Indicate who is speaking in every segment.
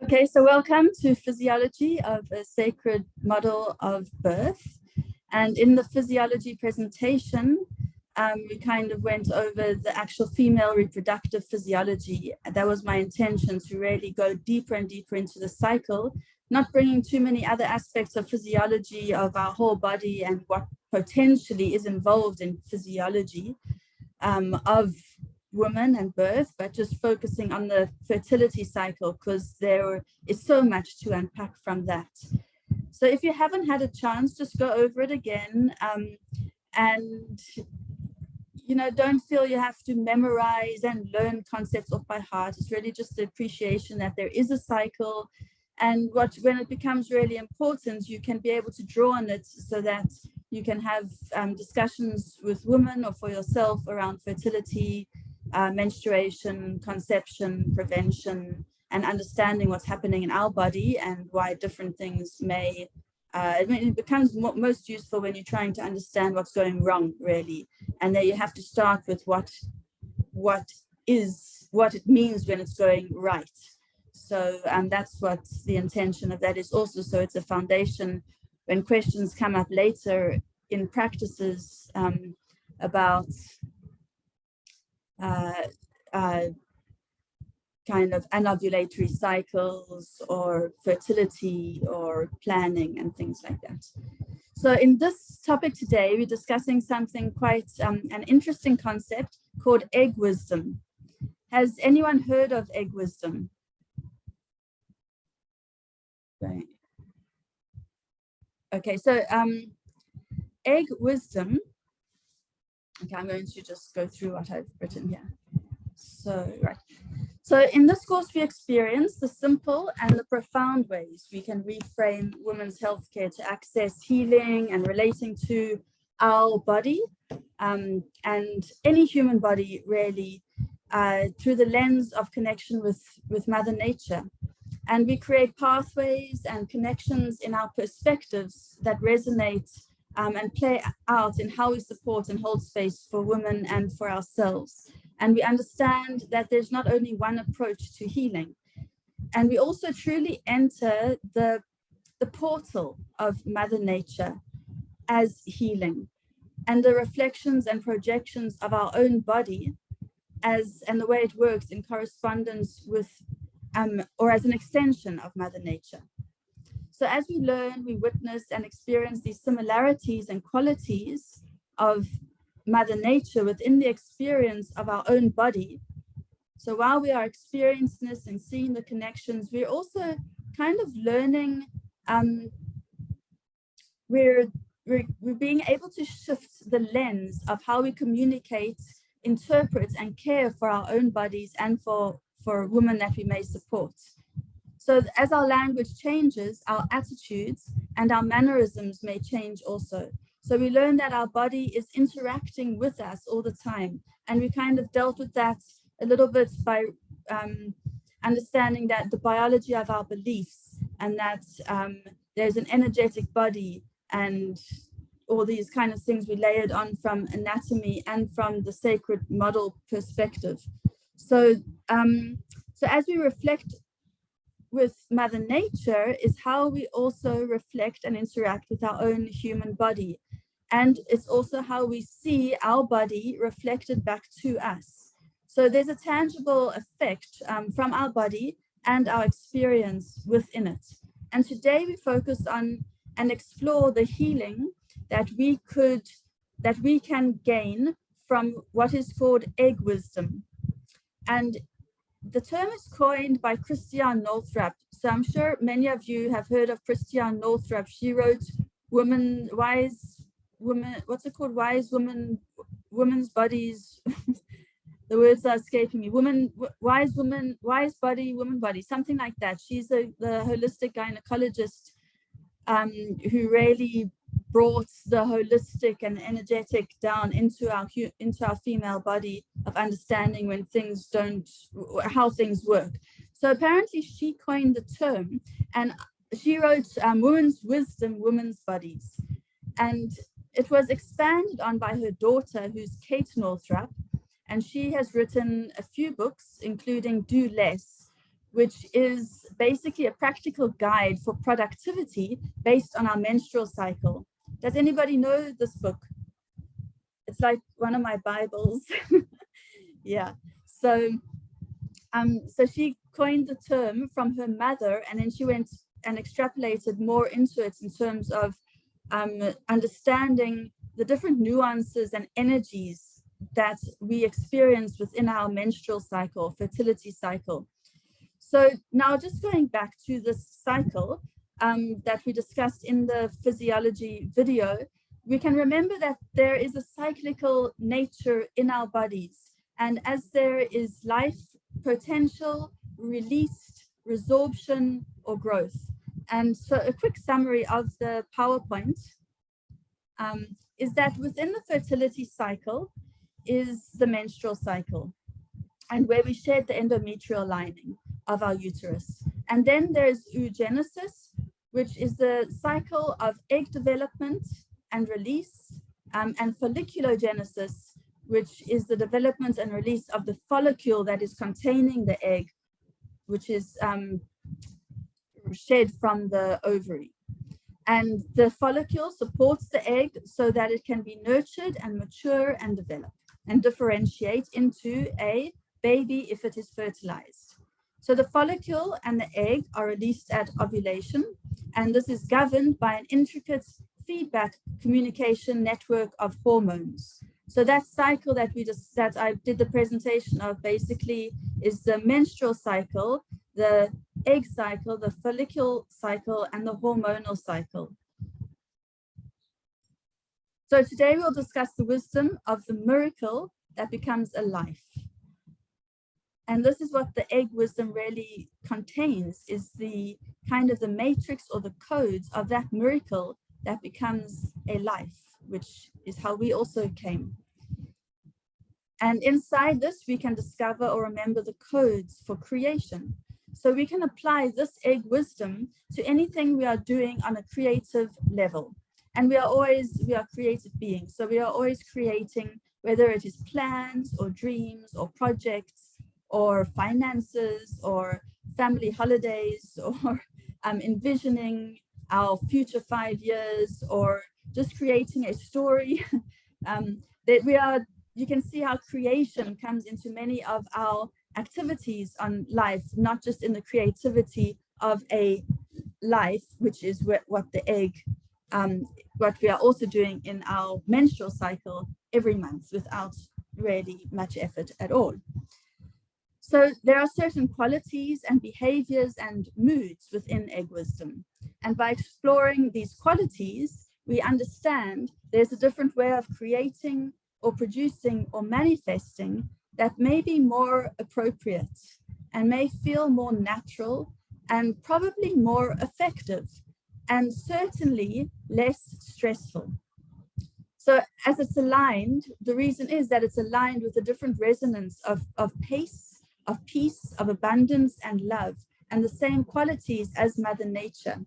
Speaker 1: Okay, so welcome to Physiology of a Sacred Model of Birth. And in the physiology presentation, we kind of went over the actual female reproductive physiology. That was my intention, to really go deeper and deeper into the cycle, not bringing too many other aspects of physiology of our whole body and what potentially is involved in physiology of women and birth, but just focusing on the fertility cycle because there is so much to unpack from that. So if you haven't had a chance, just go over it again, and don't feel you have to memorize and learn concepts off by heart. It's really just the appreciation that there is a cycle, and when it becomes really important, you can be able to draw on it so that you can have discussions with women or for yourself around fertility, menstruation, conception, prevention, and understanding what's happening in our body and why different things may, it becomes most useful when you're trying to understand what's going wrong, really. And then you have to start with what it means when it's going right. So that's what the intention of that is also. So it's a foundation when questions come up later in practices about kind of anovulatory cycles or fertility or planning and things like that. So in this topic today, we're discussing something quite an interesting concept called egg wisdom. Has anyone heard of egg wisdom? Right. Okay, so egg wisdom. Okay, I'm going to just go through what I've written here. So, right. So in this course, we experience the simple and the profound ways we can reframe women's healthcare to access healing and relating to our body and any human body, really, through the lens of connection with Mother Nature. And we create pathways and connections in our perspectives that resonate and play out in how we support and hold space for women and for ourselves. And we understand that there's not only one approach to healing. And we also truly enter the portal of Mother Nature as healing, and the reflections and projections of our own body and the way it works in correspondence with or as an extension of Mother Nature. So as we learn, we witness and experience these similarities and qualities of Mother Nature within the experience of our own body. So while we are experiencing this and seeing the connections, we're also kind of learning, we're being able to shift the lens of how we communicate, interpret, and care for our own bodies and for women that we may support. So as our language changes, our attitudes and our mannerisms may change also. So we learn that our body is interacting with us all the time. And we kind of dealt with that a little bit by understanding that the biology of our beliefs, and that there's an energetic body and all these kind of things we layered on from anatomy and from the sacred model perspective. So as we reflect with Mother Nature is how we also reflect and interact with our own human body. And it's also how we see our body reflected back to us. So there's a tangible effect from our body and our experience within it. And today we focus on and explore the healing that we can gain from what is called egg wisdom. And the term is coined by Christiane Northrup. So I'm sure many of you have heard of Christiane Northrup. She wrote Wise Women, what's it called? Women's Bodies. The words are escaping me. Wise Body, Woman Body, something like that. She's the holistic gynecologist who really brought the holistic and energetic down into our female body of understanding when things how things work. So apparently she coined the term, and she wrote Women's Wisdom, Women's Bodies. And it was expanded on by her daughter, who's Kate Northrup, and she has written a few books, including Do Less, which is basically a practical guide for productivity based on our menstrual cycle. Does anybody know this book? It's like one of my Bibles. Yeah. So she coined the term from her mother, and then she went and extrapolated more into it in terms of understanding the different nuances and energies that we experience within our menstrual cycle, fertility cycle. So now just going back to this cycle that we discussed in the physiology video, we can remember that there is a cyclical nature in our bodies. And as there is life potential, released, resorption, or growth. And so a quick summary of the PowerPoint is that within the fertility cycle is the menstrual cycle, and where we shed the endometrial lining of our uterus. And then there's oogenesis, which is the cycle of egg development and release, and folliculogenesis, which is the development and release of the follicle that is containing the egg, which is shed from the ovary. And the follicle supports the egg so that it can be nurtured and mature and develop and differentiate into a baby if it is fertilized. So the follicle and the egg are released at ovulation, and this is governed by an intricate feedback communication network of hormones. So that cycle that I did the presentation of basically is the menstrual cycle, the egg cycle, the follicle cycle, and the hormonal cycle. So today we'll discuss the wisdom of the miracle that becomes a life. And this is what the egg wisdom really contains, is the kind of the matrix or the codes of that miracle that becomes a life, which is how we also came. And inside this, we can discover or remember the codes for creation. So we can apply this egg wisdom to anything we are doing on a creative level. And we are creative beings. So we are always creating, whether it is plans or dreams or projects or finances or family holidays or envisioning our future 5 years or just creating a story. That you can see how creation comes into many of our activities on life, not just in the creativity of a life, which is what the egg, what we are also doing in our menstrual cycle every month without really much effort at all. So there are certain qualities and behaviors and moods within egg wisdom. And by exploring these qualities, we understand there's a different way of creating or producing or manifesting that may be more appropriate and may feel more natural and probably more effective and certainly less stressful. So as it's aligned, the reason is that it's aligned with a different resonance of pace, of peace, of abundance and love, and the same qualities as Mother Nature.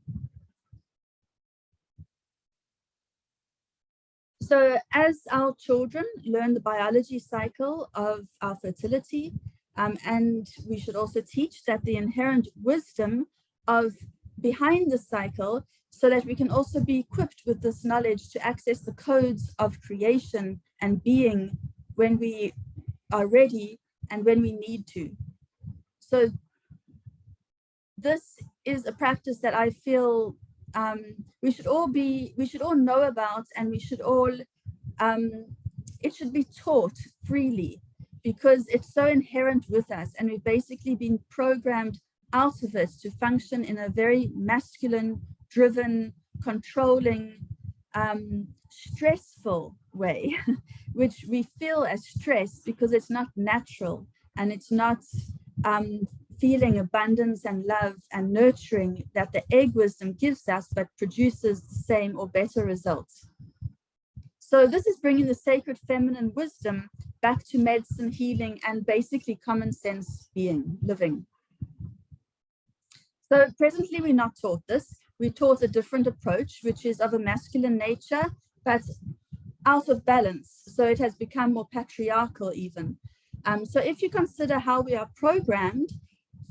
Speaker 1: So as our children learn the biology cycle of our fertility, and we should also teach that the inherent wisdom of behind the cycle, so that we can also be equipped with this knowledge to access the codes of creation and being when we are ready and when we need to. So this is a practice that I feel we should all know about, and we should all, it should be taught freely because it's so inherent with us, and we've basically been programmed out of it to function in a very masculine, driven, controlling, stressful way, which we feel as stress because it's not natural and it's not feeling abundance and love and nurturing that the egg wisdom gives us, but produces the same or better results. So this is bringing the sacred feminine wisdom back to medicine, healing, and basically common sense living. So presently we're not taught this. We're taught a different approach, which is of a masculine nature, but out of balance. So it has become more patriarchal even. So if you consider how we are programmed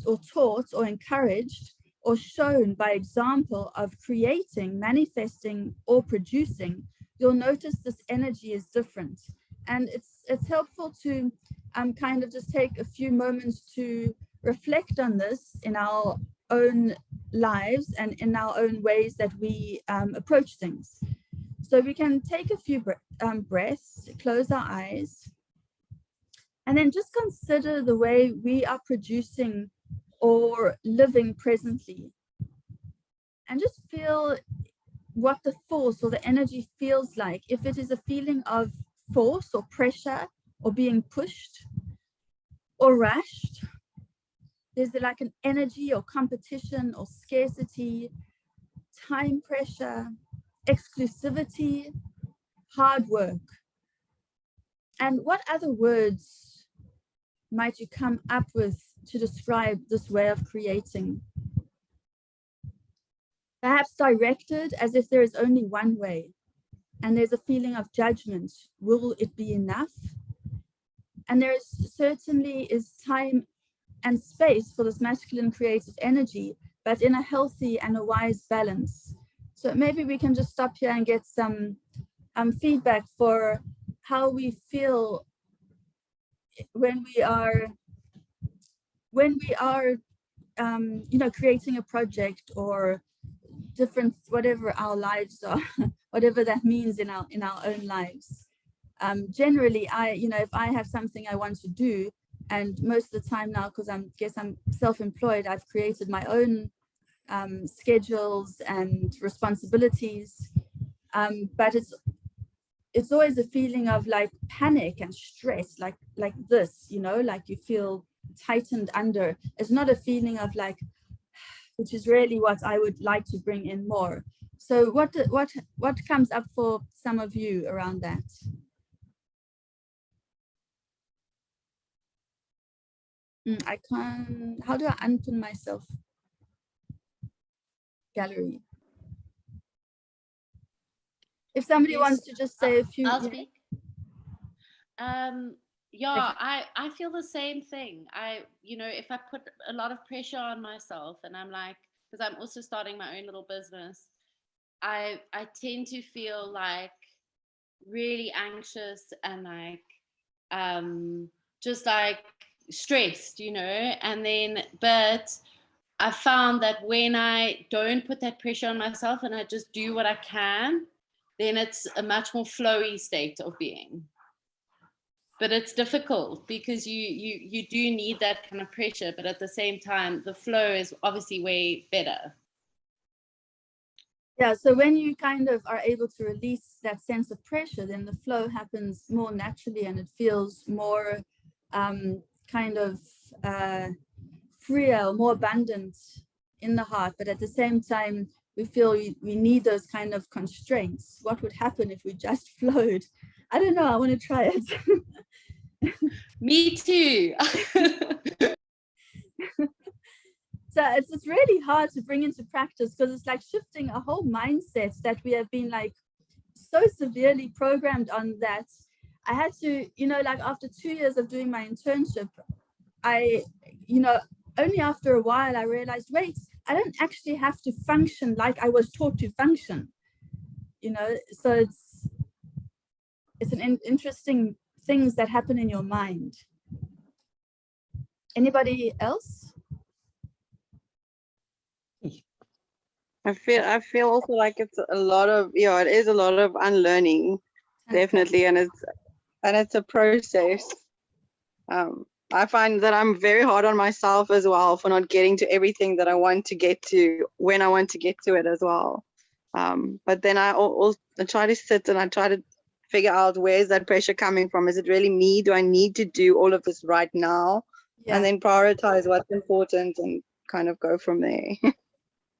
Speaker 1: or taught or encouraged or shown by example of creating, manifesting, or producing, you'll notice this energy is different. And it's helpful to kind of just take a few moments to reflect on this in our own lives and in our own ways that we approach things. So we can take a few breaths, close our eyes, and then just consider the way we are producing or living presently. And just feel what the force or the energy feels like. If it is a feeling of force or pressure or being pushed or rushed, there's like an energy or competition or scarcity, time pressure, exclusivity, hard work. And what other words might you come up with to describe this way of creating? Perhaps directed as if there is only one way, and there's a feeling of judgment. Will it be enough? And there is certainly time and space for this masculine creative energy, but in a healthy and a wise balance. So maybe we can just stop here and get some feedback for how we feel when we are creating a project or different, whatever our lives are, whatever that means in our own lives. Generally, if I have something I want to do, and most of the time now, because I'm self-employed, I've created my own schedules and responsibilities, but it's always a feeling of like panic and stress, like this, like you feel tightened under. It's not a feeling of like, which is really what I would like to bring in more. So what comes up for some of you around that? I can't, how do I unpin myself? Gallery. If somebody wants to just say a few.
Speaker 2: I'll speak. I feel the same thing. If I put a lot of pressure on myself, and I'm like, because I'm also starting my own little business, I tend to feel like really anxious and like just like stressed, and then but I found that when I don't put that pressure on myself and I just do what I can, then it's a much more flowy state of being. But it's difficult because you do need that kind of pressure, but at the same time, the flow is obviously way better.
Speaker 1: Yeah, so when you kind of are able to release that sense of pressure, then the flow happens more naturally and it feels more kind of freer, more abundant in the heart. But at the same time, we feel we need those kind of constraints. What would happen if we just flowed? I don't know, I want to try it.
Speaker 2: Me too.
Speaker 1: So it's really hard to bring into practice because it's like shifting a whole mindset that we have been like so severely programmed on that. I had to, like after 2 years of doing my internship, only after a while I realized, wait, I don't actually have to function like I was taught to function. So it's an interesting things that happen in your mind. Anybody else?
Speaker 3: I feel also like it's a lot of, it is a lot of unlearning, definitely, and it's a process. I find that I'm very hard on myself as well for not getting to everything that I want to get to when I want to get to it as well. But then I also try to sit and I try to figure out, where's that pressure coming from? Is it really me? Do I need to do all of this right now? Yeah. And then prioritize what's important and kind of go from there.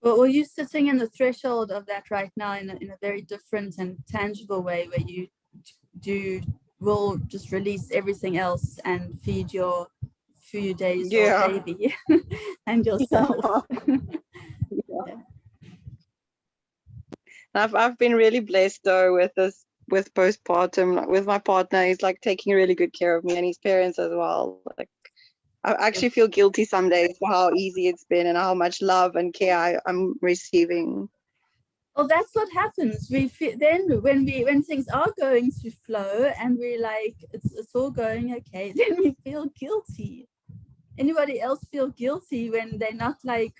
Speaker 1: Well, you're sitting in the threshold of that right now in a very different and tangible way, where you will just release everything else and feed your few days old baby and yourself.
Speaker 3: Yeah. I've been really blessed though with postpartum, with my partner. He's like taking really good care of me, and his parents as well. Like I actually feel guilty some days for how easy it's been and how much love and care I'm receiving.
Speaker 1: Well, that's what happens. We feel, then when things are going to flow and we're like it's all going okay, then we feel guilty. Anybody else feel guilty when they're not like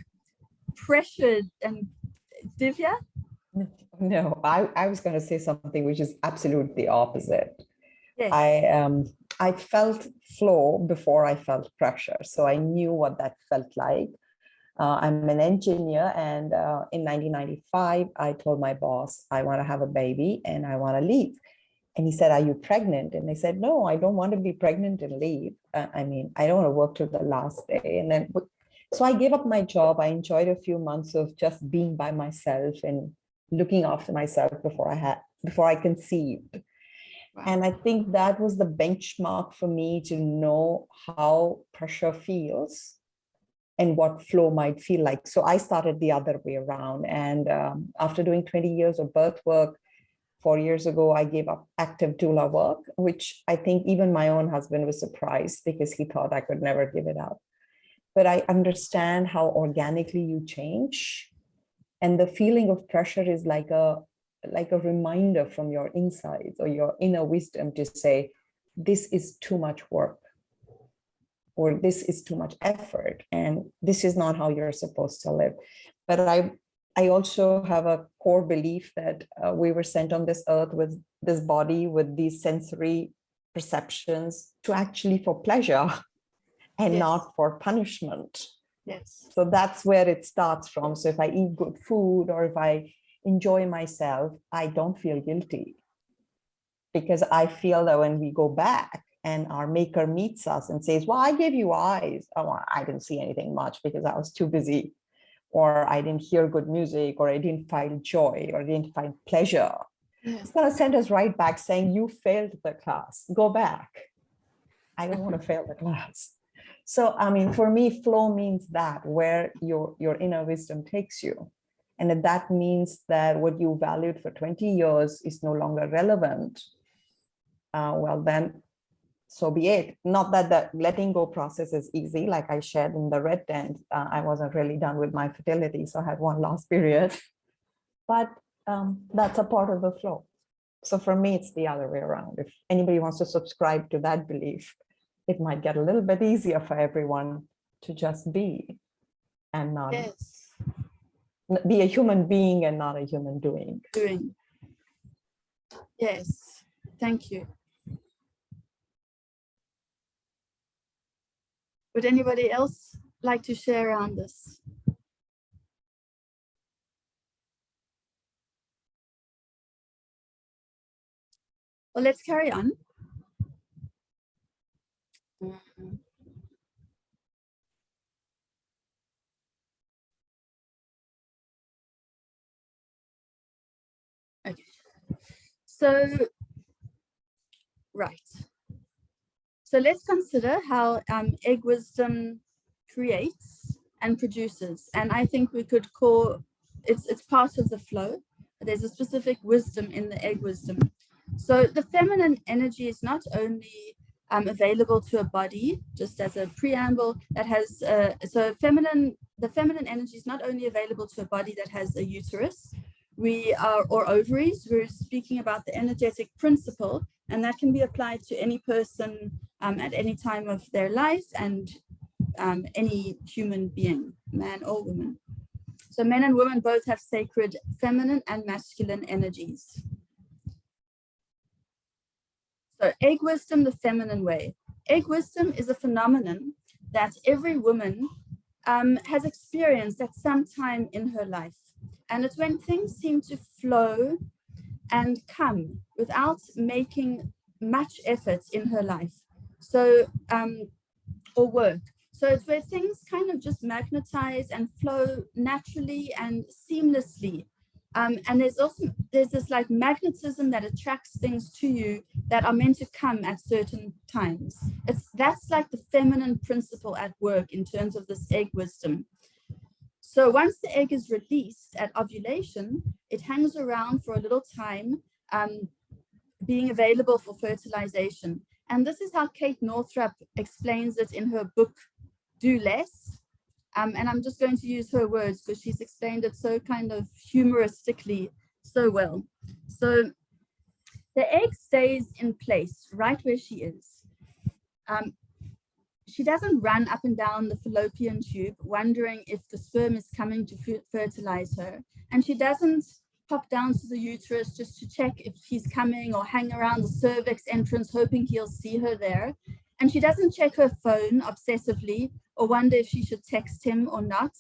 Speaker 1: pressured? And Divya?
Speaker 4: No, I was going to say something which is absolutely opposite.
Speaker 1: Yes.
Speaker 4: I felt flow before I felt pressure, so I knew what that felt like. I'm an engineer, and in 1995, I told my boss, I want to have a baby and I want to leave. And he said, are you pregnant? And I said, no, I don't want to be pregnant and leave. I mean, I don't want to work till the last day. And then, so I gave up my job. I enjoyed a few months of just being by myself and looking after myself before I conceived. Wow. And I think that was the benchmark for me to know how pressure feels and what flow might feel like. So I started the other way around. And after doing 20 years of birth work, 4 years ago, I gave up active doula work, which I think even my own husband was surprised because he thought I could never give it up. But I understand how organically you change. And the feeling of pressure is like a reminder from your insides or your inner wisdom to say, this is too much work, or this is too much effort, and this is not how you're supposed to live. But I also have a core belief that we were sent on this earth with this body, with these sensory perceptions to actually for pleasure and not for punishment.
Speaker 1: Yes.
Speaker 4: So that's where it starts from. So if I eat good food or if I enjoy myself, I don't feel guilty, because I feel that when we go back and our maker meets us and says, well, I gave you eyes. Oh, I didn't see anything much because I was too busy, or I didn't hear good music, or I didn't find joy, or I didn't find pleasure. Yeah. It's going to send us right back saying, you failed the class, go back. I don't want to fail the class. So, I mean, for me, flow means that, where your inner wisdom takes you. And if that means that what you valued for 20 years is no longer relevant, well, then so be it. Not that the letting go process is easy. Like I shared in the red tent, I wasn't really done with my fertility, so I had one last period. But that's a part of the flow. So for me, it's the other way around. If anybody wants to subscribe to that belief, it might get a little bit easier for everyone to just be and not be a human being and not a human doing.
Speaker 1: Yes, thank you. Would anybody else like to share around this? Well, let's carry on. Okay. So, right. So let's consider how egg wisdom creates and produces. And I think we could call it's part of the flow. There's a specific wisdom in the egg wisdom. So the feminine energy is not only available to a body, just as a preamble, that has the feminine energy is not only available to a body that has a uterus, or ovaries. We're speaking about the energetic principle, and that can be applied to any person at any time of their life, and any human being, man or woman. So men and women both have sacred feminine and masculine energies. So egg wisdom, the feminine way. Egg wisdom is a phenomenon that every woman has experienced at some time in her life. And it's when things seem to flow and come without making much effort in her life. So, or work. So it's where things kind of just magnetize and flow naturally and seamlessly. And there's this like magnetism that attracts things to you that are meant to come at certain times. That's like the feminine principle at work in terms of this egg wisdom. So once the egg is released at ovulation, it hangs around for a little time, being available for fertilization. And this is how Kate Northrup explains it in her book, do less. And I'm just going to use her words because she's explained it so kind of humoristically so well. So the egg stays in place right where she is. She doesn't run up and down the fallopian tube wondering if the sperm is coming to fertilize her. And she doesn't pop down to the uterus just to check if he's coming or hang around the cervix entrance hoping he'll see her there. And she doesn't check her phone obsessively or wonder if she should text him or not,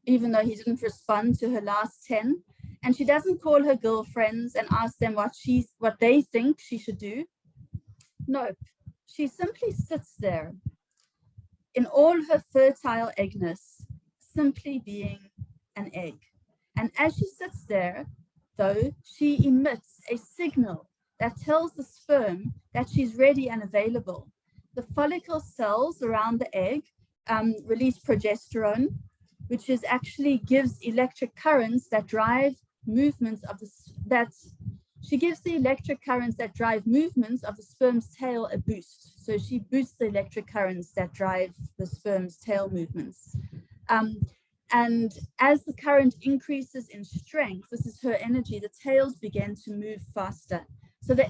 Speaker 1: even though he didn't respond to her last 10. And she doesn't call her girlfriends and ask them what they think she should do. Nope, she simply sits there in all her fertile eggness, simply being an egg. And as she sits there, though, she emits a signal that tells the sperm that she's ready and available. The follicle cells around the egg release progesterone, which is actually gives electric currents that drive movements of she gives the electric currents that drive movements of the sperm's tail a boost. So she boosts the electric currents that drive the sperm's tail movements. And as the current increases in strength, this is her energy, the tails begin to move faster. So the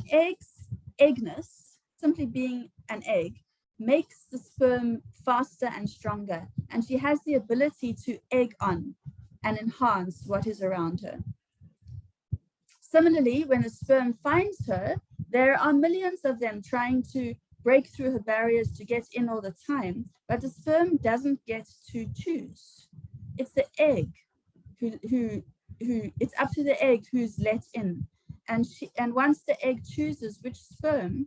Speaker 1: eggness, simply being an egg, makes the sperm faster and stronger. And she has the ability to egg on and enhance what is around her. Similarly, when a sperm finds her, there are millions of them trying to break through her barriers to get in all the time, but the sperm doesn't get to choose. It's the egg who it's up to the egg who's let in. And once the egg chooses which sperm,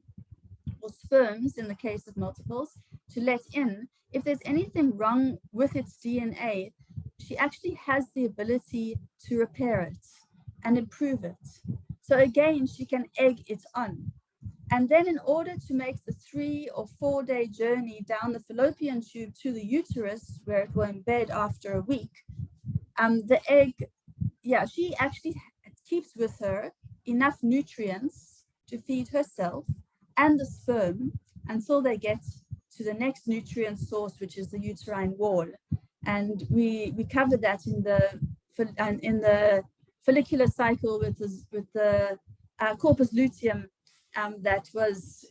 Speaker 1: or sperms in the case of multiples, to let in, if there's anything wrong with its DNA, she actually has the ability to repair it and improve it. So again, she can egg it on. And then in order to make the 3 or 4 day journey down the fallopian tube to the uterus, where it will embed after a week, the egg, she actually keeps with her enough nutrients to feed herself and the sperm until they get to the next nutrient source, which is the uterine wall. And we covered that in the follicular cycle with the corpus luteum that was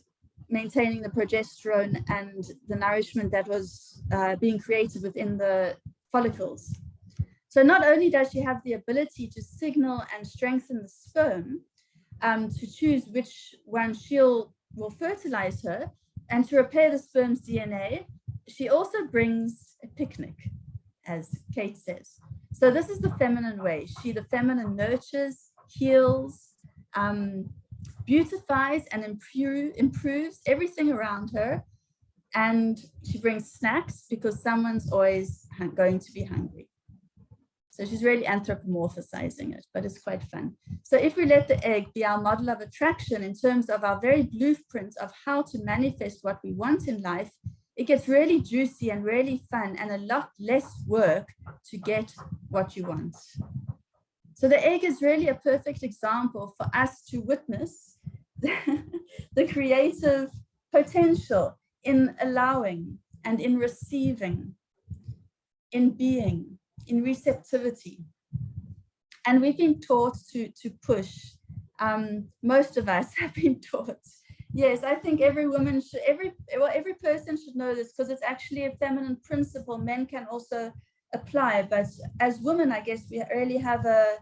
Speaker 1: maintaining the progesterone and the nourishment that was being created within the follicles. So not only does she have the ability to signal and strengthen the sperm to choose which one will fertilize her and to repair the sperm's DNA, she also brings a picnic, as Kate says. So this is the feminine way. The feminine nurtures, heals, beautifies and improves everything around her. And she brings snacks because someone's always going to be hungry. So she's really anthropomorphizing it, but it's quite fun. So if we let the egg be our model of attraction in terms of our very blueprint of how to manifest what we want in life, it gets really juicy and really fun and a lot less work to get what you want. So the egg is really a perfect example for us to witness the creative potential in allowing and in receiving, in being, in receptivity. And we've been taught to push. Most of us have been taught. Yes, I think every woman should, every person should know this because it's actually a feminine principle men can also apply. But as women, I guess we really have a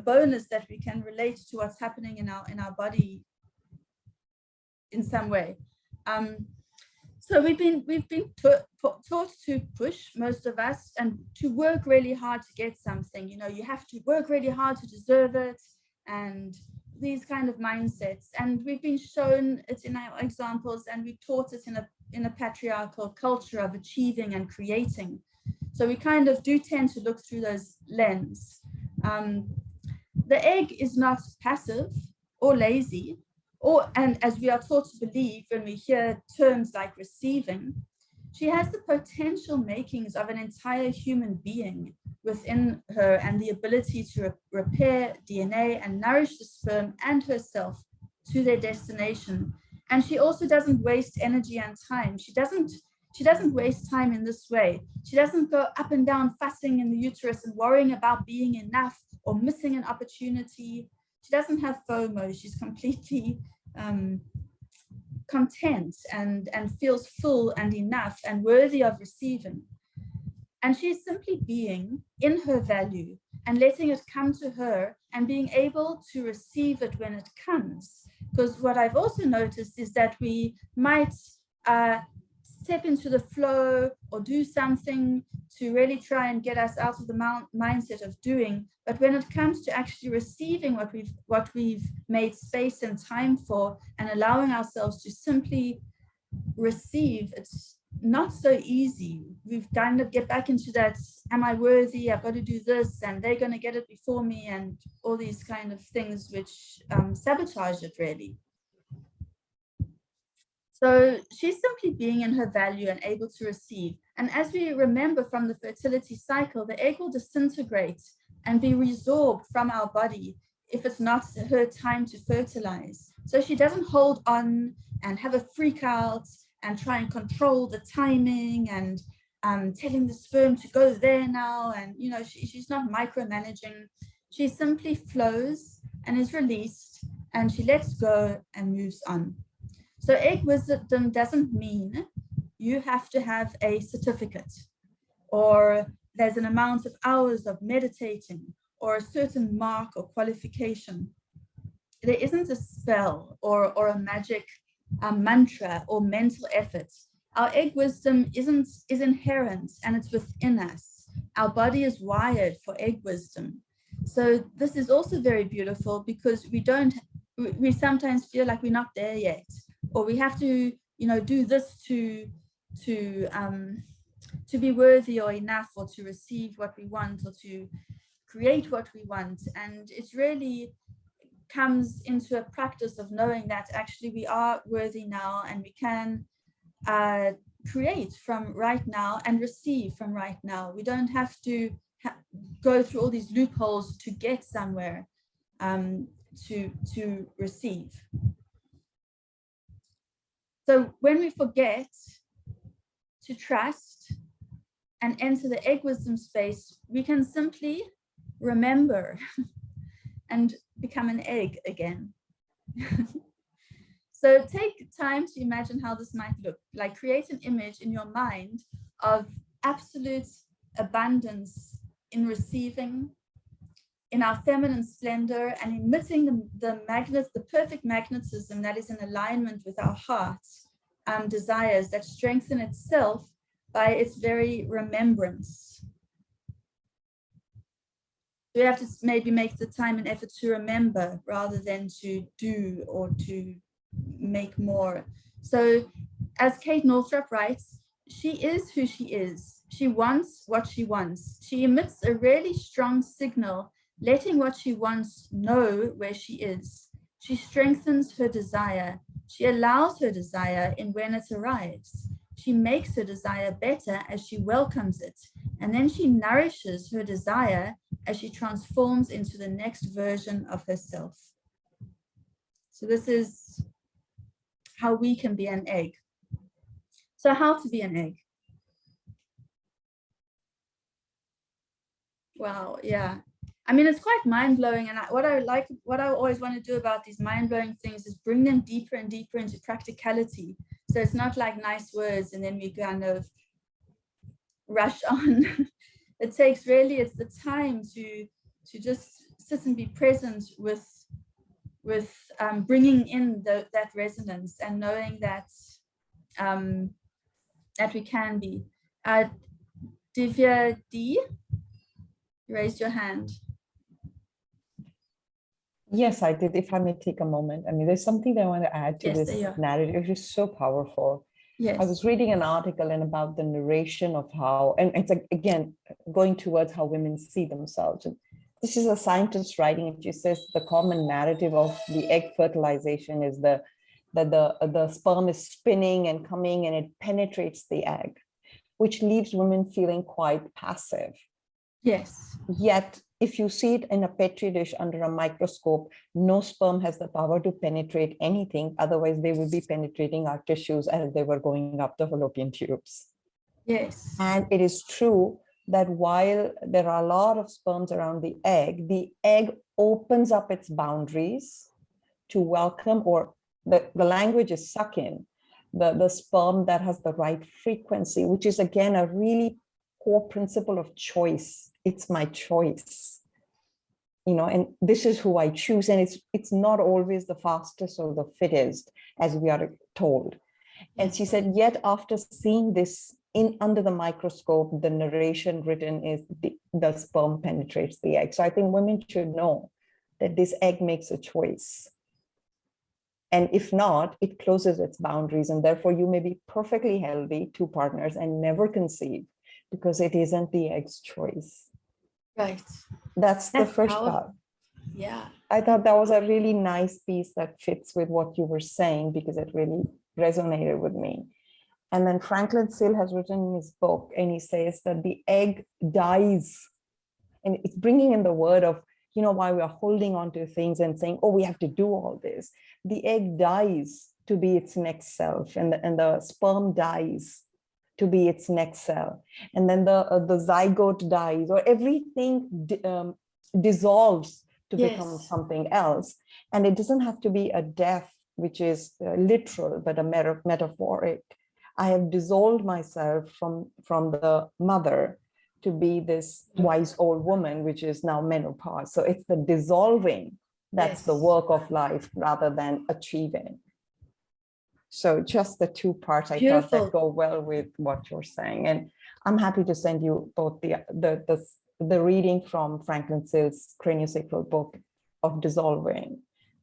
Speaker 1: bonus that we can relate to what's happening in our body in some way. So we've been taught to push, most of us, and to work really hard to get something. You know, you have to work really hard to deserve it, and these kind of mindsets. And we've been shown it in our examples, and we taught it in a patriarchal culture of achieving and creating. So we kind of do tend to look through those lens. The egg is not passive or lazy. And as we are taught to believe when we hear terms like receiving, she has the potential makings of an entire human being within her and the ability to repair DNA and nourish the sperm and herself to their destination. And she also doesn't waste energy and time. She doesn't waste time in this way. She doesn't go up and down fussing in the uterus and worrying about being enough or missing an opportunity. She doesn't have FOMO. She's completely content and feels full and enough and worthy of receiving. And she's simply being in her value and letting it come to her and being able to receive it when it comes. Because what I've also noticed is that we might step into the flow or do something to really try and get us out of the mindset of doing. But when it comes to actually receiving what we've made space and time for and allowing ourselves to simply receive, it's not so easy. We've kind of get back into that, am I worthy? I've got to do this and they're going to get it before me, and all these kind of things which sabotage it really. So she's simply being in her value and able to receive. And as we remember from the fertility cycle, the egg will disintegrate and be resorbed from our body if it's not her time to fertilize. So she doesn't hold on and have a freak out and try and control the timing and telling the sperm to go there now. And, you know, she's not micromanaging. She simply flows and is released, and she lets go and moves on. So egg wisdom doesn't mean you have to have a certificate or there's an amount of hours of meditating or a certain mark or qualification. There isn't a spell or a magic mantra or mental effort. Our egg wisdom is inherent and it's within us. Our body is wired for egg wisdom. So this is also very beautiful because we sometimes feel like we're not there yet, or we have to, you know, do this to be worthy or enough, or to receive what we want, or to create what we want. And it really comes into a practice of knowing that actually we are worthy now, and we can create from right now and receive from right now. We don't have to go through all these loopholes to get somewhere to receive. So when we forget to trust and enter the egg wisdom space, we can simply remember and become an egg again. So take time to imagine how this might look like. Create an image in your mind of absolute abundance in receiving, in our feminine splendor, and emitting the perfect magnetism that is in alignment with our heart's desires, that strengthen itself by its very remembrance. We have to maybe make the time and effort to remember rather than to do or to make more. So as Kate Northrup writes, she is who she is. She wants what she wants. She emits a really strong signal, letting what she wants know where she is. She strengthens her desire. She allows her desire in when it arrives. She makes her desire better as she welcomes it. And then she nourishes her desire as she transforms into the next version of herself. So this is how we can be an egg. So how to be an egg? Wow, yeah. I mean, it's quite mind-blowing, and what I always want to do about these mind-blowing things is bring them deeper and deeper into practicality. So it's not like nice words and then we kind of rush on. It takes really, it's the time to just sit and be present with bringing in that resonance and knowing that that we can be. Divya D, you raised your hand.
Speaker 4: Yes, I did. If I may take a moment. I mean, there's something that I want to add to
Speaker 1: Yes,
Speaker 4: this narrative, which is so powerful.
Speaker 1: Yes.
Speaker 4: I was reading an article and about the narration of how, and it's again, going towards how women see themselves. And this is a scientist writing it. She says the common narrative of the egg fertilization is that the sperm is spinning and coming and it penetrates the egg, which leaves women feeling quite passive.
Speaker 1: Yes.
Speaker 4: Yet if you see it in a petri dish under a microscope, no sperm has the power to penetrate anything. Otherwise, they would be penetrating our tissues as they were going up the fallopian tubes.
Speaker 1: Yes.
Speaker 4: And it is true that while there are a lot of sperms around the egg opens up its boundaries to welcome, or the language is suck in, the sperm that has the right frequency, which is again a really core principle of choice. It's my choice, and this is who I choose. And it's not always the fastest or the fittest, as we are told. And she said, yet after seeing this under the microscope, the narration written is the sperm penetrates the egg. So I think women should know that this egg makes a choice. And if not, it closes its boundaries. And therefore, you may be perfectly healthy, 2 partners, and never conceive because it isn't the egg's choice.
Speaker 1: Right.
Speaker 4: That's the first
Speaker 1: powerful.
Speaker 4: part.
Speaker 1: Yeah.
Speaker 4: I thought that was a really nice piece that fits with what you were saying, because it really resonated with me. And then Franklin Sill has written in his book, and he says that the egg dies. And it's bringing in the word of, why we are holding on to things and saying, oh, we have to do all this. The egg dies to be its next self, and the sperm dies to be its next cell. And then the zygote dies, or everything dissolves to become something else. And it doesn't have to be a death, which is literal, but a metaphoric. I have dissolved myself from the mother to be this wise old woman, which is now menopause. So it's the dissolving that's the work of life rather than achieving. So just the 2 parts I thought that go well with what you're saying. And I'm happy to send you both the reading from Franklin Sill's craniosacral book of dissolving,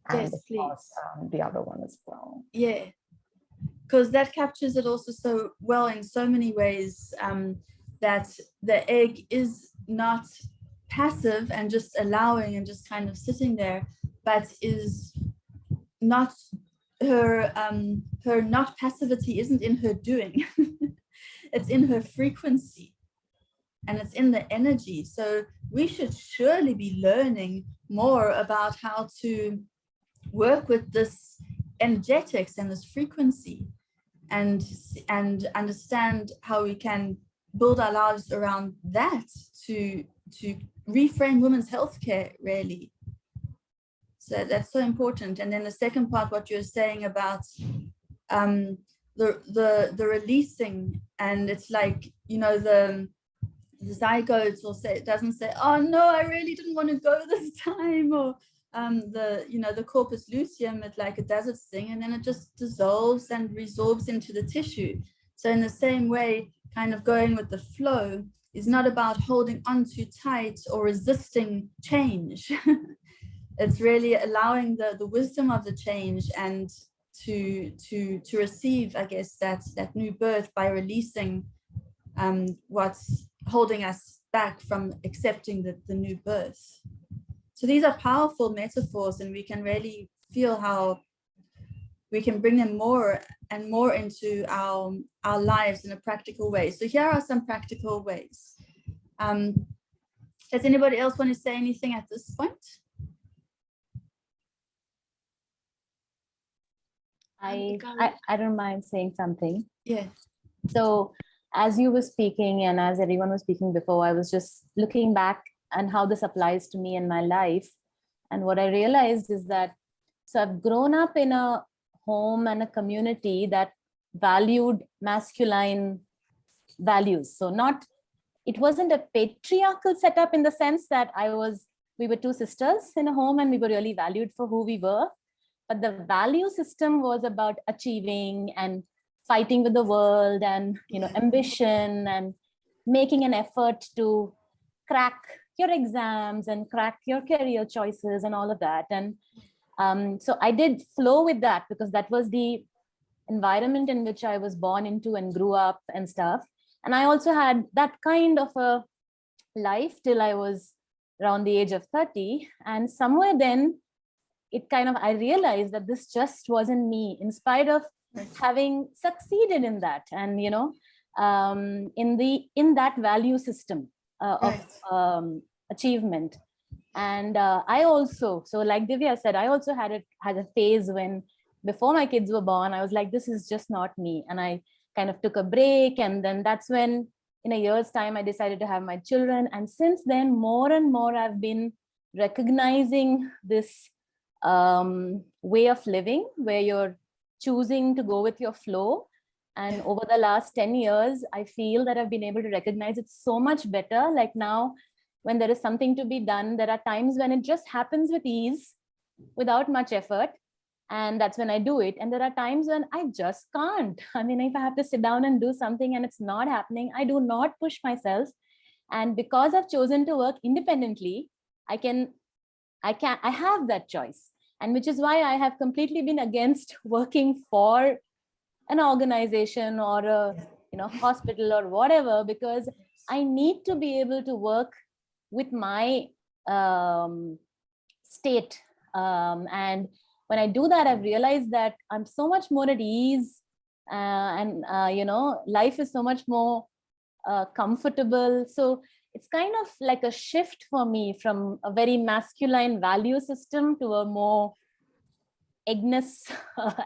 Speaker 4: and of course, the other one as well.
Speaker 1: Yeah, because that captures it also so well in so many ways, that the egg is not passive and just allowing and just kind of sitting there, but is not her not passivity isn't in her doing. It's in her frequency, and it's in the energy. So we should surely be learning more about how to work with this energetics and this frequency, and understand how we can build our lives around that to reframe women's healthcare, really. So that's so important. And then the second part, what you're saying about the releasing, and it's like, the zygotes will say, it doesn't say, oh no, I really didn't want to go this time, or the corpus luteum, it does its thing, and then it just dissolves and resorbs into the tissue. So in the same way, kind of going with the flow is not about holding on too tight or resisting change. It's really allowing the wisdom of the change, and to receive, I guess, that new birth by releasing what's holding us back from accepting the new birth. So these are powerful metaphors, and we can really feel how we can bring them more and more into our lives in a practical way. So here are some practical ways. Does anybody else want to say anything at this point?
Speaker 5: I don't mind saying something.
Speaker 1: Yeah.
Speaker 5: So as you were speaking, and as everyone was speaking before, I was just looking back and how this applies to me in my life. And what I realized is that, so I've grown up in a home and a community that valued masculine values. So it wasn't a patriarchal setup in the sense that we were 2 sisters in a home and we were really valued for who we were. But the value system was about achieving and fighting with the world, and ambition, and making an effort to crack your exams and crack your career choices and all of that. And so I did flow with that, because that was the environment in which I was born into and grew up and stuff. And I also had that kind of a life till I was around the age of 30. And somewhere then, I realized that this just wasn't me, in spite of having succeeded in that, and in that value system of achievement. And I also, so like Divya said, I also had a phase when before my kids were born, I was like, this is just not me. And I kind of took a break. And then that's when in a year's time, I decided to have my children. And since then, more and more, I've been recognizing this way of living where you're choosing to go with your flow. And over the last 10 years, I feel that I've been able to recognize it so much better. Like now, when there is something to be done, there are times when it just happens with ease, without much effort. And that's when I do it. And there are times when I just can't. I mean, if I have to sit down and do something and it's not happening, I do not push myself. And because I've chosen to work independently, I have that choice. And which is why I have completely been against working for an organization or a hospital or whatever, because I need to be able to work with my state. And when I do that, I've realized that I'm so much more at ease, and life is so much more comfortable. So it's kind of like a shift for me from a very masculine value system to a more Agnes,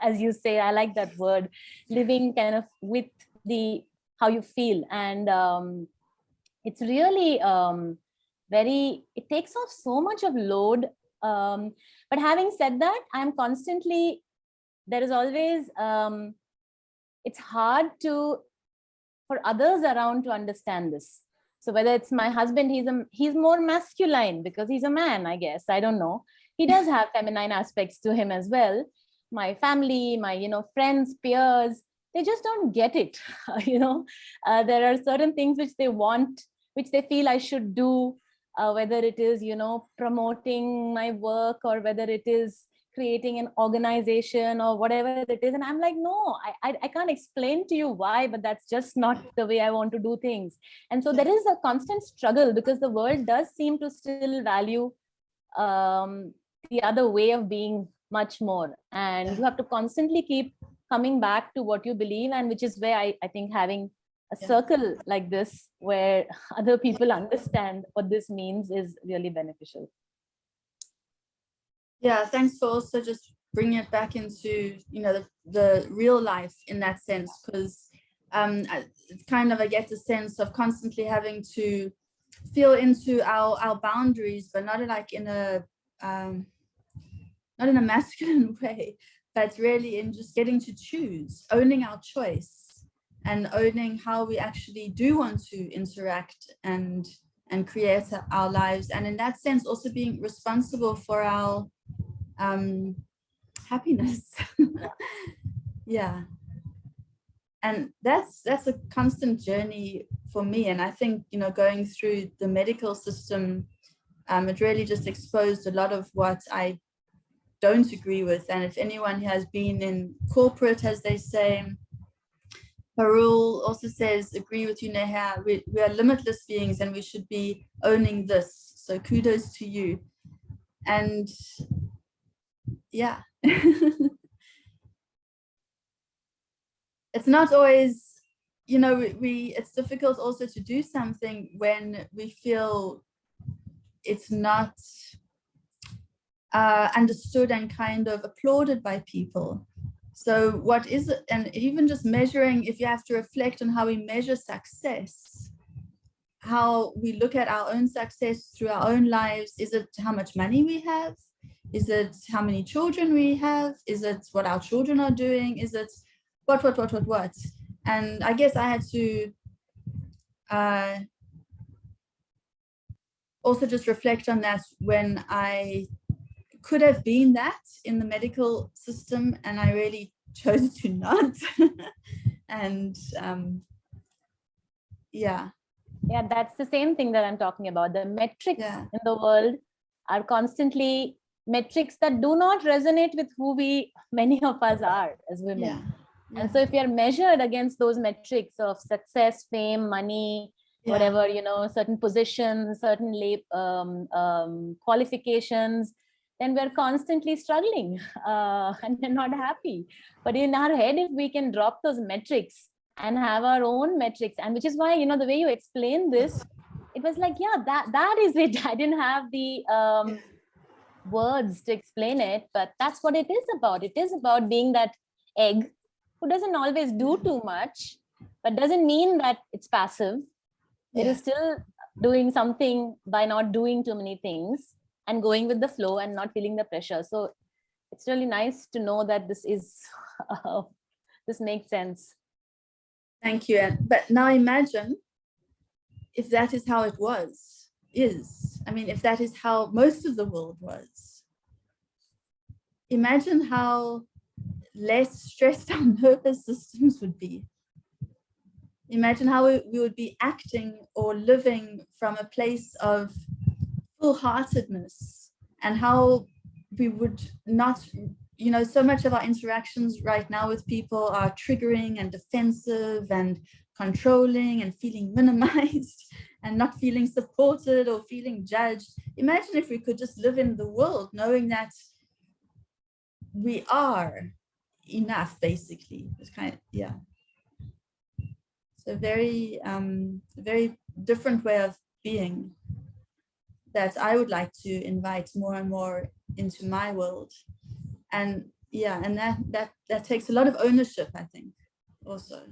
Speaker 5: as you say, I like that word, living kind of with how you feel. And it's really it takes off so much of load. But having said that, there is always, it's hard for others around to understand this. So whether it's my husband, he's more masculine because he's a man, I guess, I don't know. He does have feminine aspects to him as well. My family, my friends, peers, they just don't get it. There are certain things which they want, which they feel I should do, whether it is promoting my work or whether it is creating an organization or whatever it is. And I'm like, no, I can't explain to you why, but that's just not the way I want to do things. And so there is a constant struggle because the world does seem to still value the other way of being much more. And you have to constantly keep coming back to what you believe, and which is where I think having a circle like this where other people understand what this means is really beneficial.
Speaker 1: Yeah, thanks for also just bringing it back into the real life in that sense, because it's kind of, I get the sense of constantly having to feel into our boundaries, but not like in a not in a masculine way, but really in just getting to choose, owning our choice and owning how we actually do want to interact and create our lives. And in that sense, also being responsible for our happiness. Yeah. And that's a constant journey for me. And I think, going through the medical system, it really just exposed a lot of what I don't agree with. And if anyone has been in corporate, as they say, Parul also says, agree with you, Neha, we are limitless beings and we should be owning this. So kudos to you. And yeah. It's not always, it's difficult also to do something when we feel it's not understood and kind of applauded by people. So what is it? And even just measuring, if you have to reflect on how we measure success, how we look at our own success through our own lives. Is it how much money we have? Is it how many children we have? Is it what our children are doing? Is it what? And I guess I had to also just reflect on that when I could have been that in the medical system, and I really chose to not. And yeah,
Speaker 5: that's the same thing that I'm talking about. The metrics in the world are constantly metrics that do not resonate with who many of us are as women. And so if you're measured against those metrics of success, fame, money, whatever, certain positions, certain qualifications, then we're constantly struggling and we're not happy. But in our head, if we can drop those metrics and have our own metrics, and which is why, the way you explain this it was like, yeah, that is it. I didn't have the words to explain it, but that's what it is about. It is about being that egg who doesn't always do too much, but doesn't mean that it's passive. It is still doing something by not doing too many things and going with the flow and not feeling the pressure. So it's really nice to know that this is this makes sense.
Speaker 1: Thank you. But now imagine if that is how it is. I mean, if that is how most of the world was. Imagine how less stressed our nervous systems would be. Imagine how we would be acting or living from a place of full-heartedness, and how we would not, you know, so much of our interactions right now with people are triggering and defensive and controlling and feeling minimized and not feeling supported or feeling judged. Imagine if we could just live in the world knowing that we are enough, basically. It's kind of, yeah. So very, very different way of being that I would like to invite more and more into my world. And yeah, and that takes a lot of ownership, I think, also.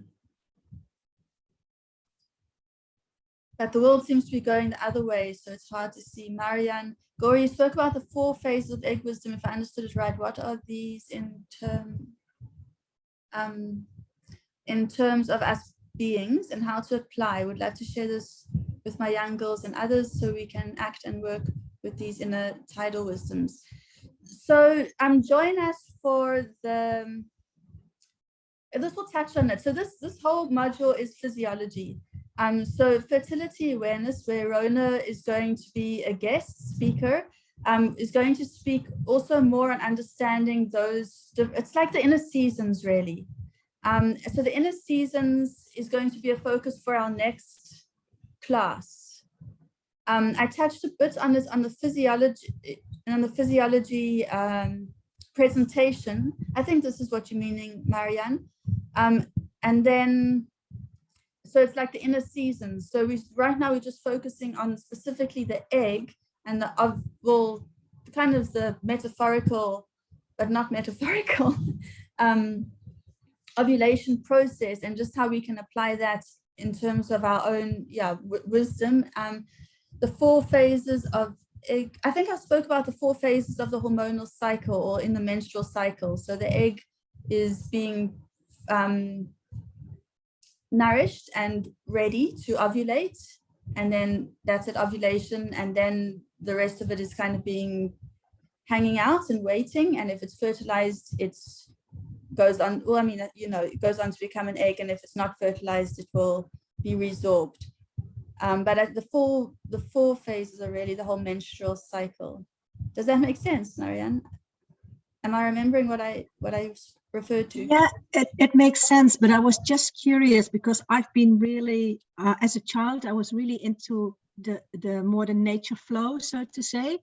Speaker 1: But the world seems to be going the other way, so it's hard to see. Marianne, Gori, you spoke about the 4 phases of egg wisdom. If I understood it right, what are these in terms of us beings and how to apply? I would like to share this with my young girls and others so we can act and work with these inner tidal wisdoms. So join us for this will touch on it. So this whole module is physiology. So fertility awareness, where Rona is going to be a guest speaker, is going to speak also more on understanding those, it's like the inner seasons really. So the inner seasons is going to be a focus for our next class. I touched a bit on this on the physiology presentation. I think this is what you're meaning, Marianne. And then, so it's like the inner seasons. So right now we're just focusing on specifically the egg and kind of the metaphorical, but not metaphorical, ovulation process, and just how we can apply that in terms of our own wisdom. The 4 phases of egg, I think I spoke about the 4 phases of the hormonal cycle or in the menstrual cycle. So the egg is being nourished and ready to ovulate, and then that's at ovulation, and then the rest of it is kind of being hanging out and waiting, and if it's fertilized, it's goes on, well, I mean, you know, it goes on to become an egg, and if it's not fertilized, it will be resorbed. But at the 4 phases are really the whole menstrual cycle. Does that make sense, Marianne? Am I remembering what I referred to?
Speaker 6: Yeah, it makes sense, but I was just curious because I've been really, as a child, I was really into the modern nature flow, so to say.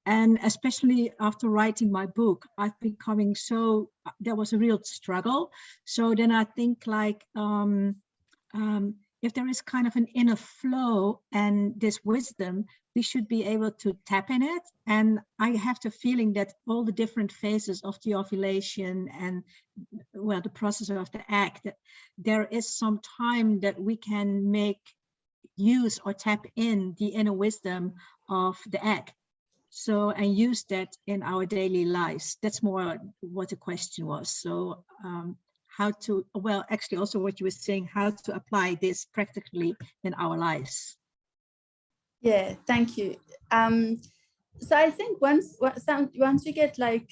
Speaker 6: And especially after writing my book, I've becoming so, there was a real struggle. So then I think like, if there is kind of an inner flow and this wisdom, we should be able to tap in it. And I have the feeling that all the different phases of the ovulation and, well, the process of the egg, that there is some time that we can make use or tap in the inner wisdom of the egg. So, and use that in our daily lives. That's more what the question was. So how to, well, actually also what you were saying, how to apply this practically in our lives.
Speaker 1: Yeah, thank you. So I think once you get like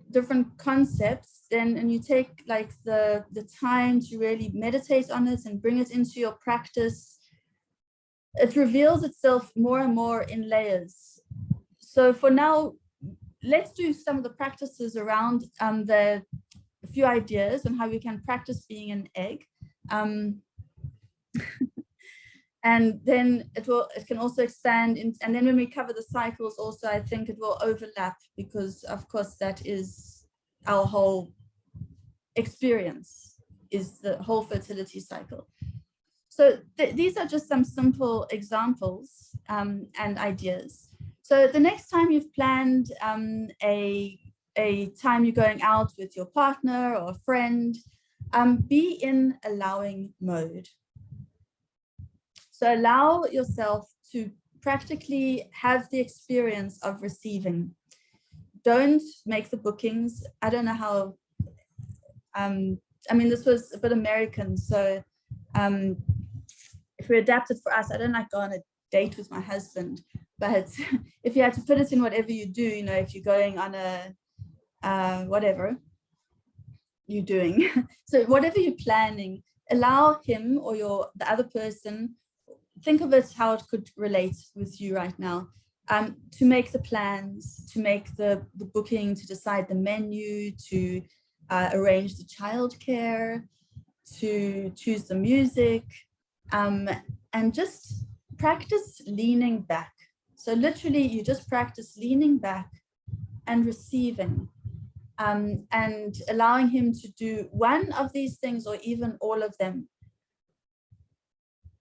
Speaker 1: different concepts, then, and you take like the time to really meditate on it and bring it into your practice, it reveals itself more and more in layers. So for now, let's do some of the practices around a few ideas on how we can practice being an egg. And then it can also expand and then when we cover the cycles also, I think it will overlap, because of course that is our whole experience, is the whole fertility cycle. So these are just some simple examples and ideas. So the next time you've planned a time you're going out with your partner or a friend, be in allowing mode. So allow yourself to practically have the experience of receiving. Don't make the bookings. I don't know how, I mean, this was a bit American, so if we adapted for us, I don't like go on a date with my husband, but if you had to put it in whatever you do, you know, if you're going on a, whatever you're doing, so whatever you're planning, allow him or the other person, think of it how it could relate with you right now, to make the plans, to make the booking, to decide the menu, to arrange the childcare, to choose the music, and just practice leaning back. So literally you just practice leaning back and receiving, and allowing him to do one of these things or even all of them.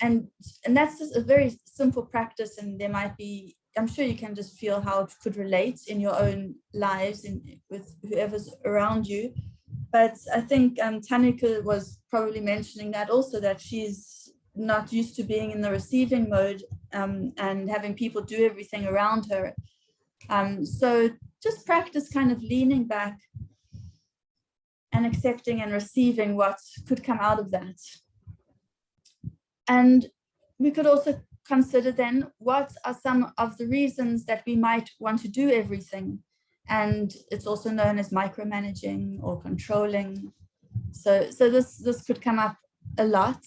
Speaker 1: And that's just a very simple practice, and there might be, I'm sure you can just feel how it could relate in your own lives with whoever's around you. But I think Tanika was probably mentioning that also, that she's not used to being in the receiving mode and having people do everything around her. So just practice kind of leaning back and accepting and receiving what could come out of that. And we could also consider then what are some of the reasons that we might want to do everything. And it's also known as micromanaging or controlling. So this could come up a lot.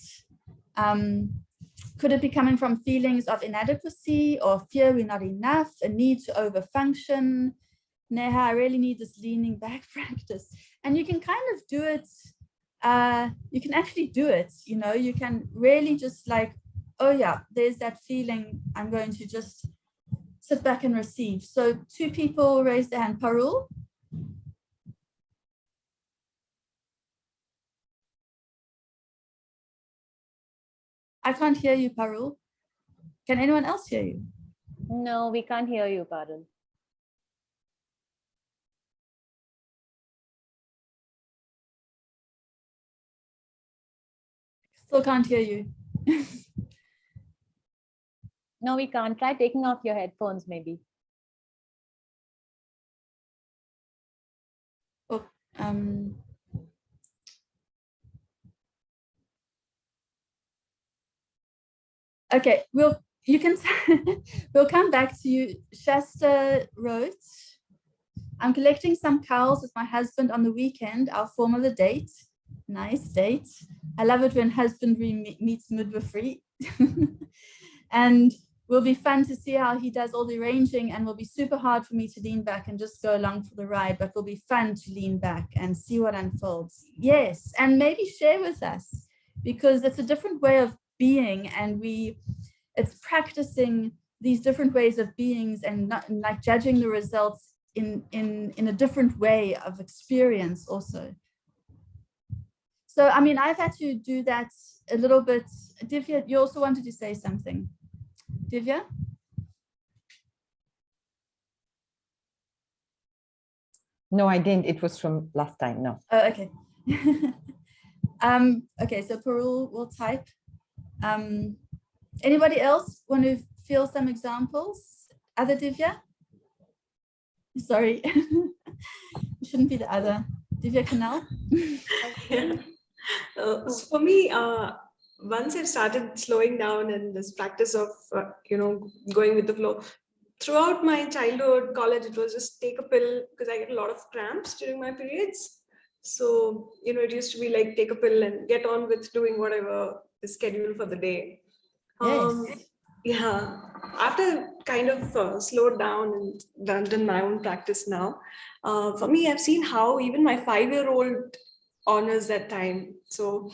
Speaker 1: Could it be coming from feelings of inadequacy or fear we're not enough, a need to overfunction? Neha, I really need this leaning back practice. And you can kind of do it. You can actually do it, you know, you can really just like, oh yeah, there's that feeling, I'm going to just sit back and receive. So 2 people raise their hand. Parul? I can't hear you, Parul. Can anyone else hear you?
Speaker 5: No, we can't hear you, Parul.
Speaker 1: Still can't hear you.
Speaker 5: No, we can't. Try taking off your headphones, maybe.
Speaker 1: Oh, okay, we'll come back to you. Shasta wrote, I'm collecting some cows with my husband on the weekend, our form of the date. Nice date. I love it when husbandry meets midwifery. And will be fun to see how he does all the arranging, and will be super hard for me to lean back and just go along for the ride, but will be fun to lean back and see what unfolds. Yes, and maybe share with us, because it's a different way of being, and it's practicing these different ways of beings and not like judging the results in a different way of experience also. So, I mean, I've had to do that a little bit. Divya, you also wanted to say something. Divya?
Speaker 4: No, I didn't. It was from last time. No.
Speaker 1: Oh, okay. Okay, so Parul will type. Anybody else want to feel some examples? Other Divya? Sorry, it shouldn't be the other. Divya Kanal?
Speaker 7: Yeah. So for me, once I've started slowing down and this practice of, going with the flow, throughout my childhood, college, it was just take a pill because I get a lot of cramps during my periods. So, it used to be like take a pill and get on with doing whatever is scheduled for the day.
Speaker 1: Yes.
Speaker 7: Yeah, after kind of slowed down and done my own practice now, for me, I've seen how even my 5-year-old honors that time. So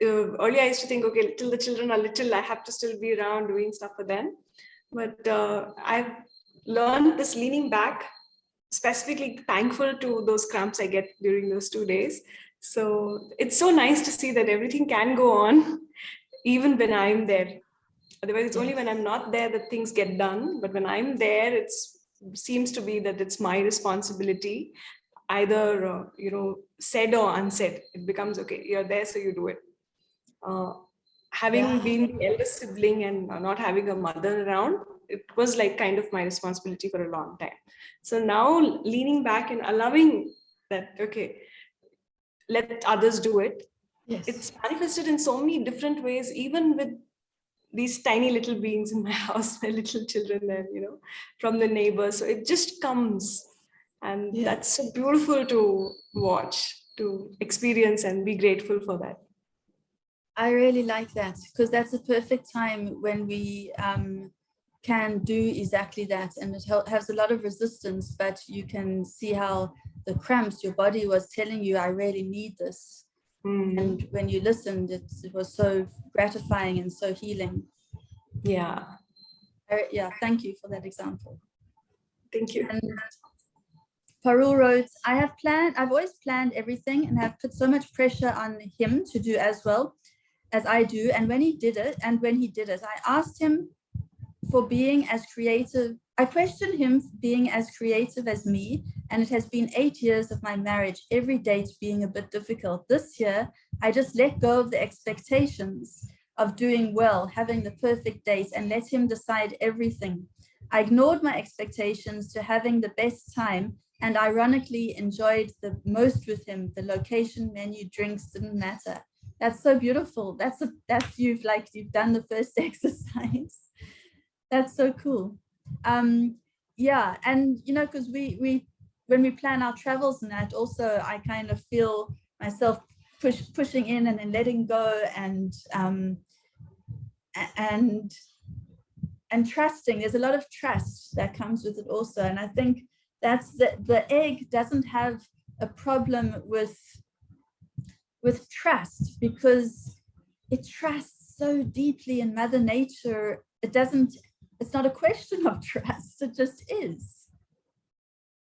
Speaker 7: earlier I used to think, okay, till the children are little, I have to still be around doing stuff for them. But I've learned this leaning back, specifically thankful to those cramps I get during those 2 days. So it's so nice to see that everything can go on, even when I'm there. Otherwise, it's only when I'm not there that things get done. But when I'm there, it seems to be that it's my responsibility, either said or unsaid. It becomes, okay, you're there, so you do it. Having been the eldest sibling and not having a mother around, it was like kind of my responsibility for a long time. So now leaning back and allowing that, okay, let others do it.
Speaker 1: Yes.
Speaker 7: It's manifested in so many different ways, even with these tiny little beings in my house, my little children, and from the neighbors. So it just comes, and that's so beautiful to watch, to experience, and be grateful for that.
Speaker 1: I really like that, because that's a perfect time when we can do exactly that, and it has a lot of resistance, but you can see how the cramps, your body was telling you, I really need this. And when you listened, it was so gratifying and so healing.
Speaker 7: Yeah.
Speaker 1: Yeah, thank you for that example.
Speaker 7: Thank you.
Speaker 1: And Parul wrote, I've always planned everything and have put so much pressure on him to do as well as I do. And when he did it, I asked him for being as creative. I questioned him for being as creative as me. And it has been 8 years of my marriage, every date being a bit difficult. This year, I just let go of the expectations of doing well, having the perfect date, and let him decide everything. I ignored my expectations to having the best time, and ironically enjoyed the most with him. The location, menu, drinks didn't matter. That's so beautiful. That's you've done the first exercise. That's so cool. Yeah, and because we when we plan our travels and that, also I kind of feel myself pushing in and then letting go, and trusting. There's a lot of trust that comes with it also, and I think that's the egg doesn't have a problem with trust, because it trusts so deeply in Mother Nature. It's not a question of trust, it just is,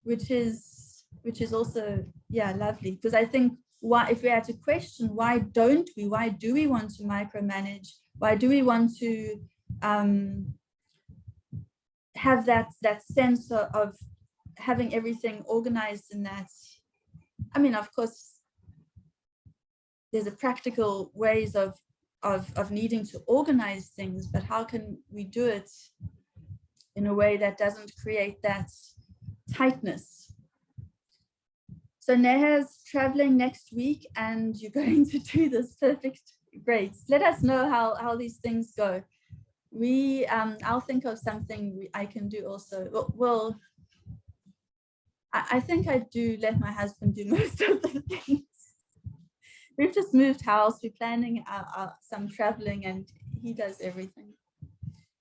Speaker 1: which is also lovely, because I think if we had to question, why do we want to micromanage, why do we want to have that sense of having everything organized in that. I mean, of course, there's a practical ways of needing to organize things, but how can we do it in a way that doesn't create that tightness? So Neha's traveling next week, and you're going to do this. Perfect. Great. Let us know how these things go. I'll think of something I can do also. Well, I think I do let my husband do most of the things. We've just moved house. We're planning some traveling, and he does everything.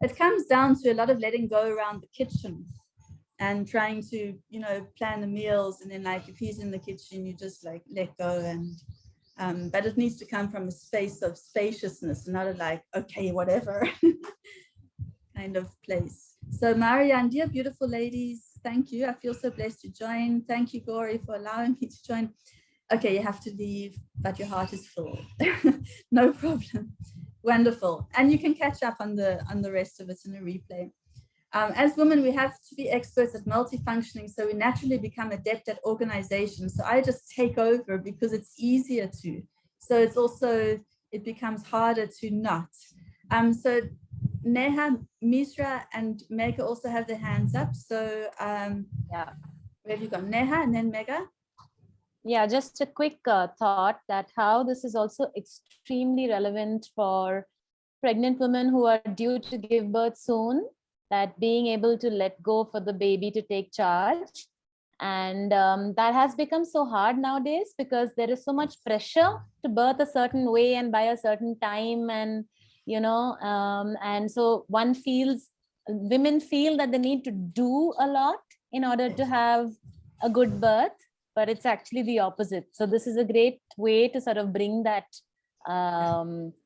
Speaker 1: It comes down to a lot of letting go around the kitchen and trying to, plan the meals. And then if he's in the kitchen, you just let go. And but it needs to come from a space of spaciousness, not a okay, whatever kind of place. So Maria and dear beautiful ladies, thank you. I feel so blessed to join. Thank you, Gauri, for allowing me to join. Okay, you have to leave, but your heart is full. No problem. Wonderful. And you can catch up on the rest of it in a replay. As women, we have to be experts at multifunctioning, so we naturally become adept at organization. So I just take over because it's easier to. So it's also, it becomes harder to not. So Neha, Misra, and Mega also have their hands up. So yeah, where have you gone? Neha and then Mega.
Speaker 5: Yeah, just a quick thought that how this is also extremely relevant for pregnant women who are due to give birth soon, that being able to let go for the baby to take charge. And that has become so hard nowadays because there is so much pressure to birth a certain way and by a certain time. And, and so women feel that they need to do a lot in order to have a good birth, but it's actually the opposite. So this is a great way to sort of bring that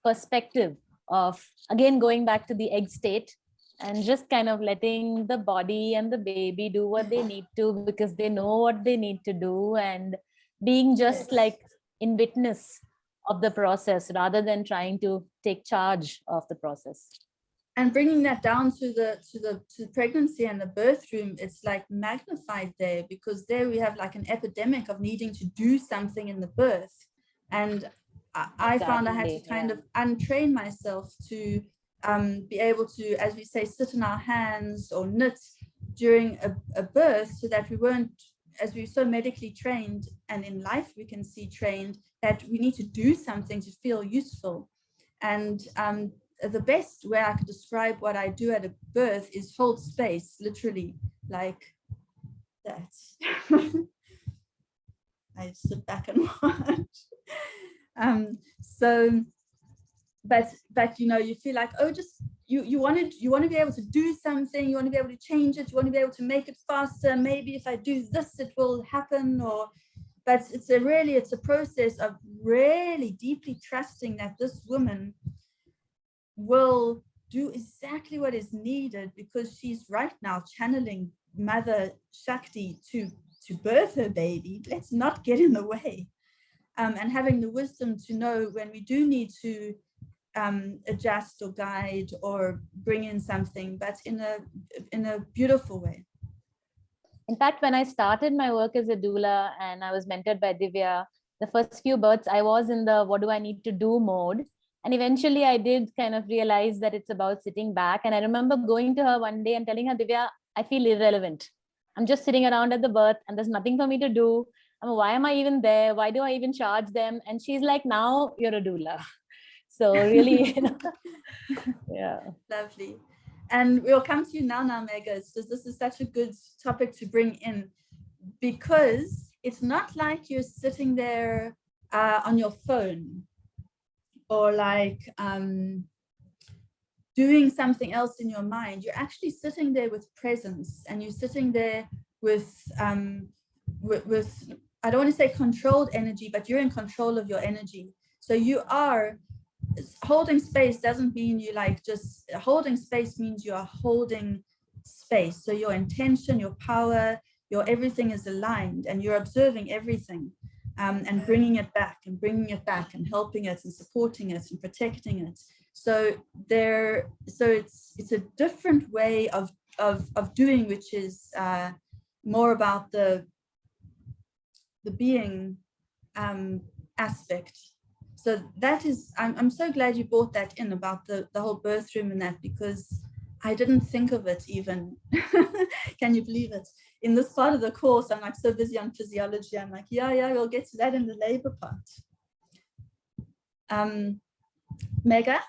Speaker 5: perspective of, again, going back to the egg state and just kind of letting the body and the baby do what they need to because they know what they need to do, and being just in witness of the process rather than trying to take charge of the process.
Speaker 1: And bringing that down to the pregnancy and the birth room, it's like magnified there, because there we have like an epidemic of needing to do something in the birth. And I found I had to kind of untrain myself to be able to, as we say, sit in our hands or knit during a birth, so that we weren't, as we're so medically trained and in life we can see trained, that we need to do something to feel useful. And the best way I could describe what I do at a birth is hold space, literally, like that. I sit back and watch. But you know, you feel like, oh, just you want to be able to do something, you want to be able to change it, you want to be able to make it faster. Maybe if I do this, it will happen. But it's a process of really deeply trusting that this woman will do exactly what is needed, because she's right now channeling Mother Shakti to birth her baby. Let's not get in the way. And having the wisdom to know when we do need to adjust or guide or bring in something, but in a beautiful way.
Speaker 5: In fact, when I started my work as a doula and I was mentored by Divya, the first few births, I was in the what do I need to do mode. And eventually I did kind of realize that it's about sitting back. And I remember going to her one day and telling her, Divya, I feel irrelevant. I'm just sitting around at the birth and there's nothing for me to do. Why am I even there? Why do I even charge them? And she's like, now you're a doula. So really, yeah.
Speaker 1: Lovely. And we'll come to you now, Mega. So this is such a good topic to bring in, because it's not like you're sitting there on your phone or like doing something else in your mind. You're actually sitting there with presence, and you're sitting there with I don't want to say controlled energy, but you're in control of your energy. So you are holding space. Doesn't mean you like just holding space, means you are holding space. So your intention, your power, your everything is aligned, and you're observing everything. And bringing it back and helping it and supporting it and protecting it. So it's a different way of doing, which is more about the being aspect. So that is, I'm so glad you brought that in about the whole birth room and that, because I didn't think of it even. Can you believe it? In this part of the course, I'm like so busy on physiology. I'm like, yeah, we'll get to that in the labor part. Mega?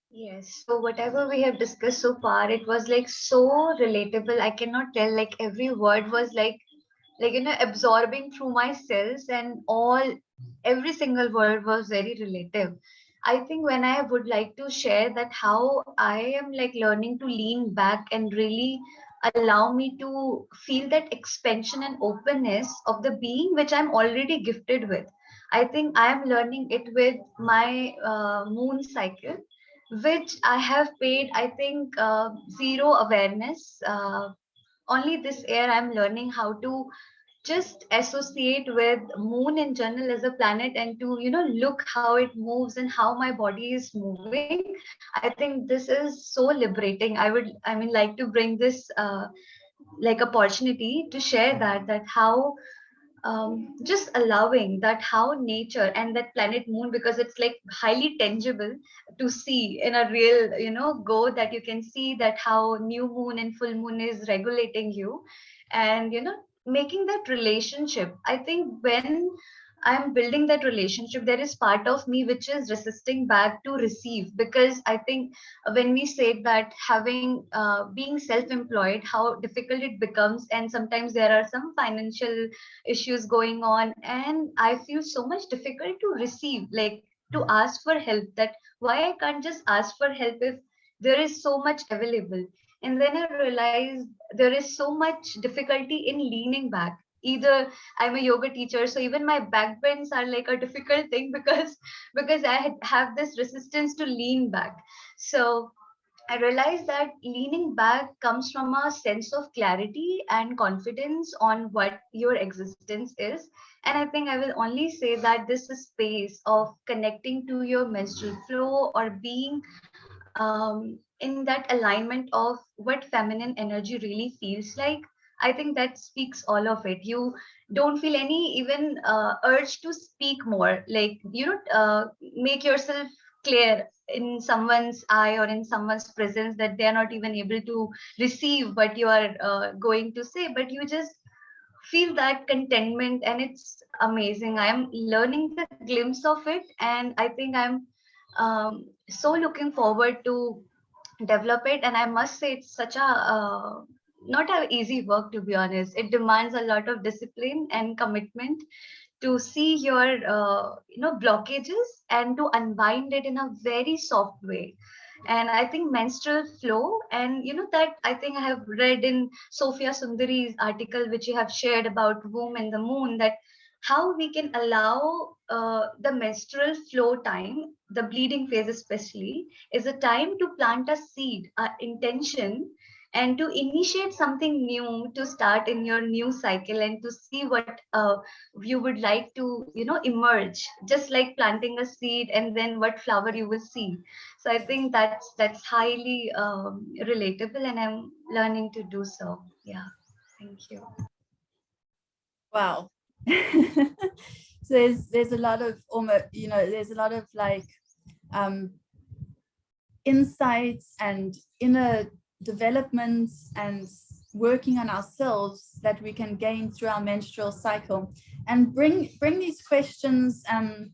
Speaker 8: Yes, so whatever we have discussed so far, it was like so relatable. I cannot tell, like every word was like absorbing through my cells, and every single word was very relative. I think when I would like to share that how I am like learning to lean back and really allow me to feel that expansion and openness of the being which I'm already gifted with. I think I am learning it with my moon cycle, which I have paid, I think, zero awareness. Only this year I'm learning how to just associate with moon in general as a planet, and to look how it moves and how my body is moving. I think this is so liberating. Like to bring this like opportunity to share that how just allowing that how nature and that planet moon, because it's like highly tangible to see in a real go, that you can see that how new moon and full moon is regulating you, and making that relationship. I think when I'm building that relationship, there is part of me which is resisting back to receive, because I think when we say that having being self-employed, how difficult it becomes, and sometimes there are some financial issues going on, and I feel so much difficult to receive, like to ask for help, that why I can't just ask for help if there is so much available. And then I realized there is so much difficulty in leaning back. Either I'm a yoga teacher, so even my back bends are like a difficult thing, because I have this resistance to lean back. So I realized that leaning back comes from a sense of clarity and confidence on what your existence is. And I think I will only say that this is space of connecting to your menstrual flow or being in that alignment of what feminine energy really feels like. I think that speaks all of it. You don't feel any even urge to speak more, like make yourself clear in someone's eye or in someone's presence that they are not even able to receive what you are going to say, but you just feel that contentment, and it's amazing. I'm learning the glimpse of it, and I think I'm so looking forward to develop it. And I must say it's such a not an easy work, to be honest. It demands a lot of discipline and commitment to see your blockages and to unwind it in a very soft way. And I think menstrual flow, and that I think I have read in Sophia Sundari's article which you have shared about womb and the moon, that how we can allow the menstrual flow time, the bleeding phase especially, is a time to plant a seed, a intention, and to initiate something new, to start in your new cycle and to see what you would like to emerge, just like planting a seed and then what flower you will see. So I think that's highly relatable, and I'm learning to do so. Yeah, thank you.
Speaker 1: Wow. So there's a lot of almost, there's a lot of like insights and inner developments and working on ourselves that we can gain through our menstrual cycle, and bring these questions. I'm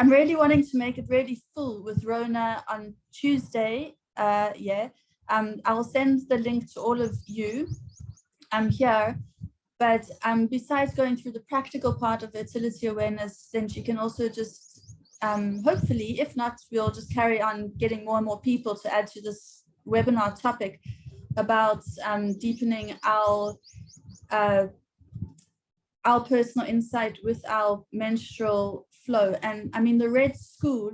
Speaker 1: really wanting to make it really full with Rona on Tuesday. I will send the link to all of you here. But besides going through the practical part of fertility awareness, then she can also just, hopefully, if not, we'll just carry on getting more and more people to add to this webinar topic about deepening our personal insight with our menstrual flow. And I mean, the Red School,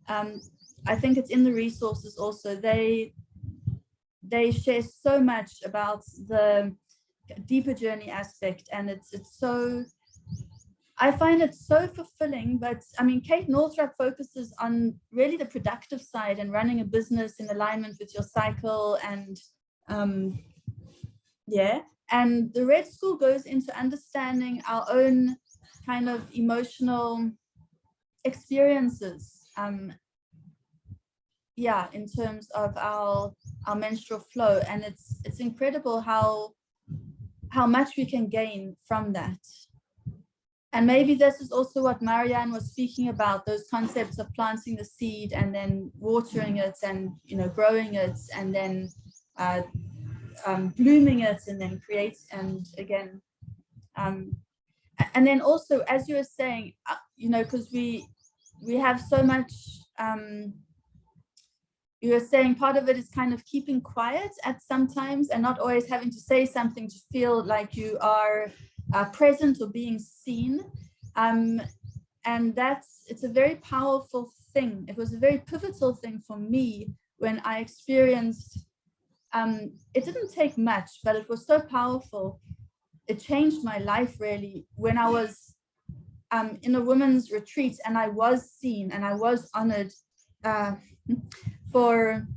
Speaker 1: I think it's in the resources also, they share so much about the deeper journey aspect, and it's so, I find it so fulfilling. But I mean, Kate Northrup focuses on really the productive side and running a business in alignment with your cycle, and and the Red School goes into understanding our own kind of emotional experiences in terms of our menstrual flow. And it's incredible how much we can gain from that. And maybe this is also what Marianne was speaking about, those concepts of planting the seed and then watering it and growing it and then blooming it and then create, and again and then also, as you were saying, because we have so much, you were saying part of it is kind of keeping quiet at sometimes and not always having to say something to feel like you are present or being seen. And it's a very powerful thing. It was a very pivotal thing for me when I experienced, it didn't take much, but it was so powerful. It changed my life really when I was in a women's retreat, and I was seen and I was honored for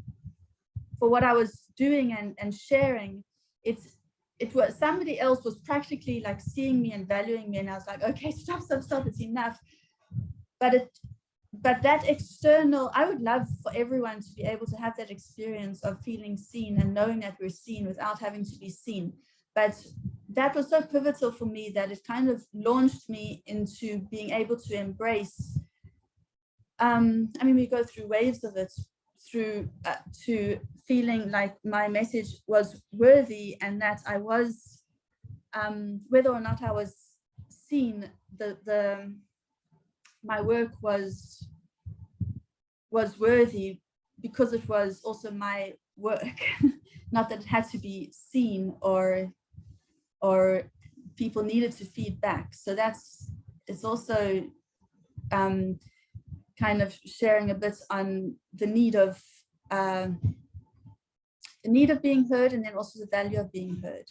Speaker 1: what I was doing and sharing. It was, somebody else was practically like seeing me and valuing me, and I was like, okay, stop, it's enough. But that external, I would love for everyone to be able to have that experience of feeling seen and knowing that we're seen without having to be seen. But that was so pivotal for me that it kind of launched me into being able to embrace, I mean, we go through waves of it, through to feeling like my message was worthy, and that I was, whether or not I was seen, my work was worthy because it was also my work. Not that it had to be seen or people needed to feed back. So it's also kind of sharing a bit on the need of the need of being heard, and then also the value of being heard.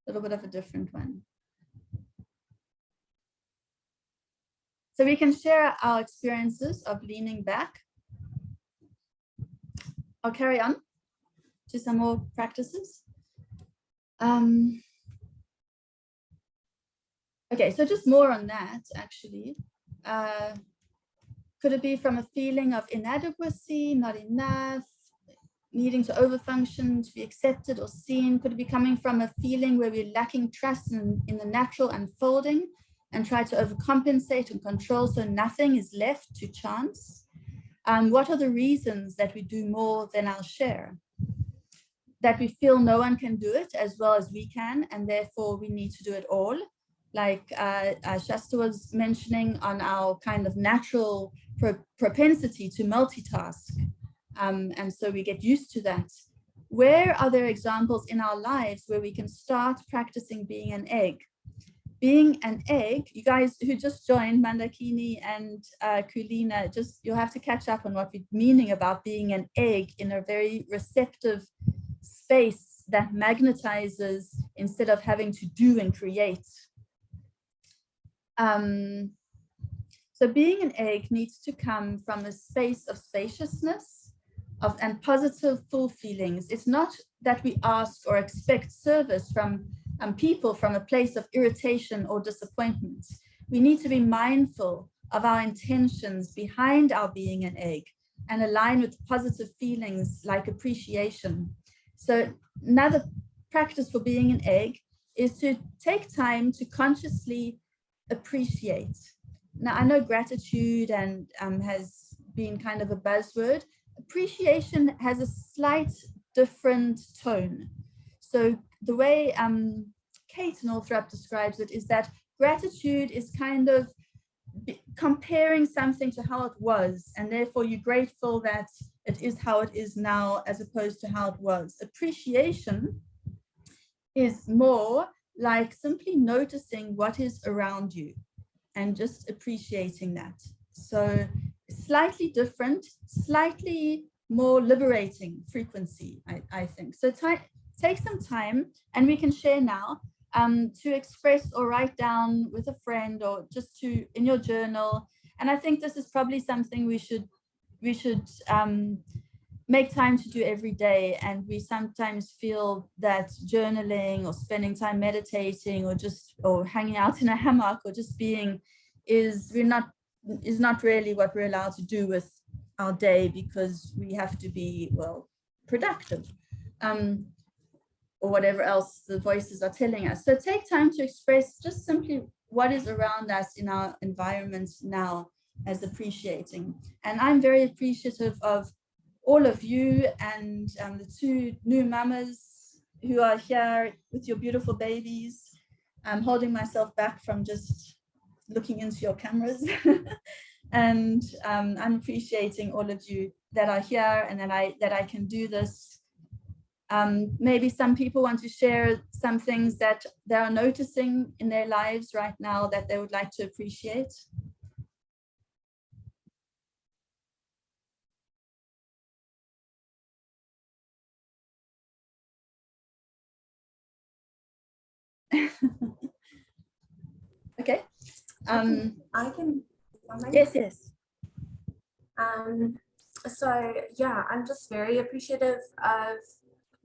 Speaker 1: A little bit of a different one. So we can share our experiences of leaning back. I'll carry on to some more practices. Okay, so just more on that, actually. Could it be from a feeling of inadequacy, not enough, needing to overfunction, to be accepted or seen? Could it be coming from a feeling where we're lacking trust in the natural unfolding and try to overcompensate and control so nothing is left to chance? What are the reasons that we do more than our share? That we feel no one can do it as well as we can, and therefore we need to do it all. Like Shasta was mentioning on our kind of natural propensity to multitask. And so we get used to that. Where are there examples in our lives where we can start practicing being an egg? Being an egg, you guys who just joined, Mandakini and Kulina, you'll have to catch up on what we're meaning about being an egg in a very receptive space that magnetizes instead of having to do and create. So being an egg needs to come from a space of spaciousness and positive full feelings. It's not that we ask or expect service from people from a place of irritation or disappointment. We need to be mindful of our intentions behind our being an egg and align with positive feelings like appreciation. So another practice for being an egg is to take time to consciously appreciate. Now, I know gratitude and has been kind of a buzzword. Appreciation has a slight different tone. So the way Kate Northrup describes it is that gratitude is kind of comparing something to how it was, and therefore you're grateful that it is how it is now as opposed to how it was. Appreciation is more like simply noticing what is around you and just appreciating that. So slightly different, slightly more liberating frequency, I think. So take some time, and we can share now to express or write down with a friend or just to in your journal. And I think this is probably something we should make time to do every day. And we sometimes feel that journaling or spending time meditating or hanging out in a hammock or just being is not really what we're allowed to do with our day, because we have to be, well, productive, or whatever else the voices are telling us. So take time to express just simply what is around us in our environment now as appreciating. And I'm very appreciative of all of you and the two new mamas who are here with your beautiful babies. I'm holding myself back from just looking into your cameras. And I'm appreciating all of you that are here and that I can do this. Maybe some people want to share some things that they are noticing in their lives right now that they would like to appreciate. Okay.
Speaker 9: I can.
Speaker 1: Yes.
Speaker 9: So yeah, I'm just very appreciative of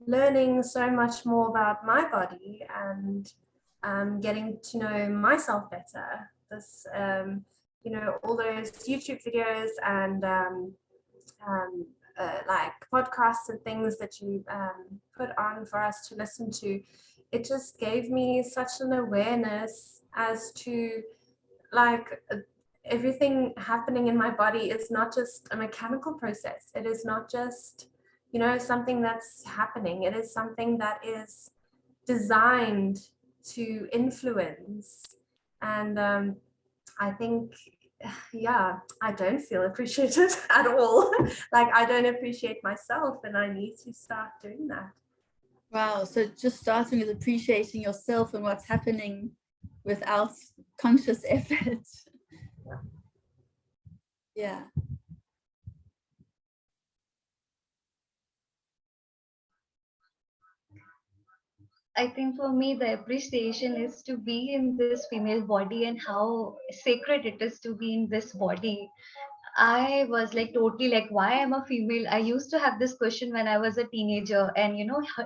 Speaker 9: learning so much more about my body and getting to know myself better. This, all those YouTube videos and like podcasts and things that you put on for us to listen to, it just gave me such an awareness as to like everything happening in my body is not just a mechanical process. It is not just, something that's happening. It is something that is designed to influence. And I think, yeah, I don't feel appreciated at all. Like I don't appreciate myself, and I need to start doing that.
Speaker 1: Wow, so just starting with appreciating yourself and what's happening without conscious effort. Yeah.
Speaker 8: I think for me, the appreciation is to be in this female body and how sacred it is to be in this body. I was like totally like, why am a female? I used to have this question when I was a teenager and,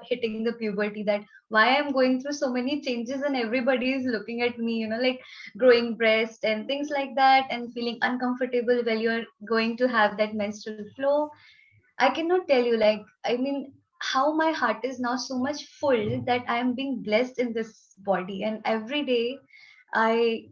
Speaker 8: hitting the puberty, that why I'm going through so many changes and everybody is looking at me, like growing breast and things like that, and feeling uncomfortable while you're going to have that menstrual flow. I cannot tell you, like, I mean, how my heart is now so much full that I am being blessed in this body. And every day I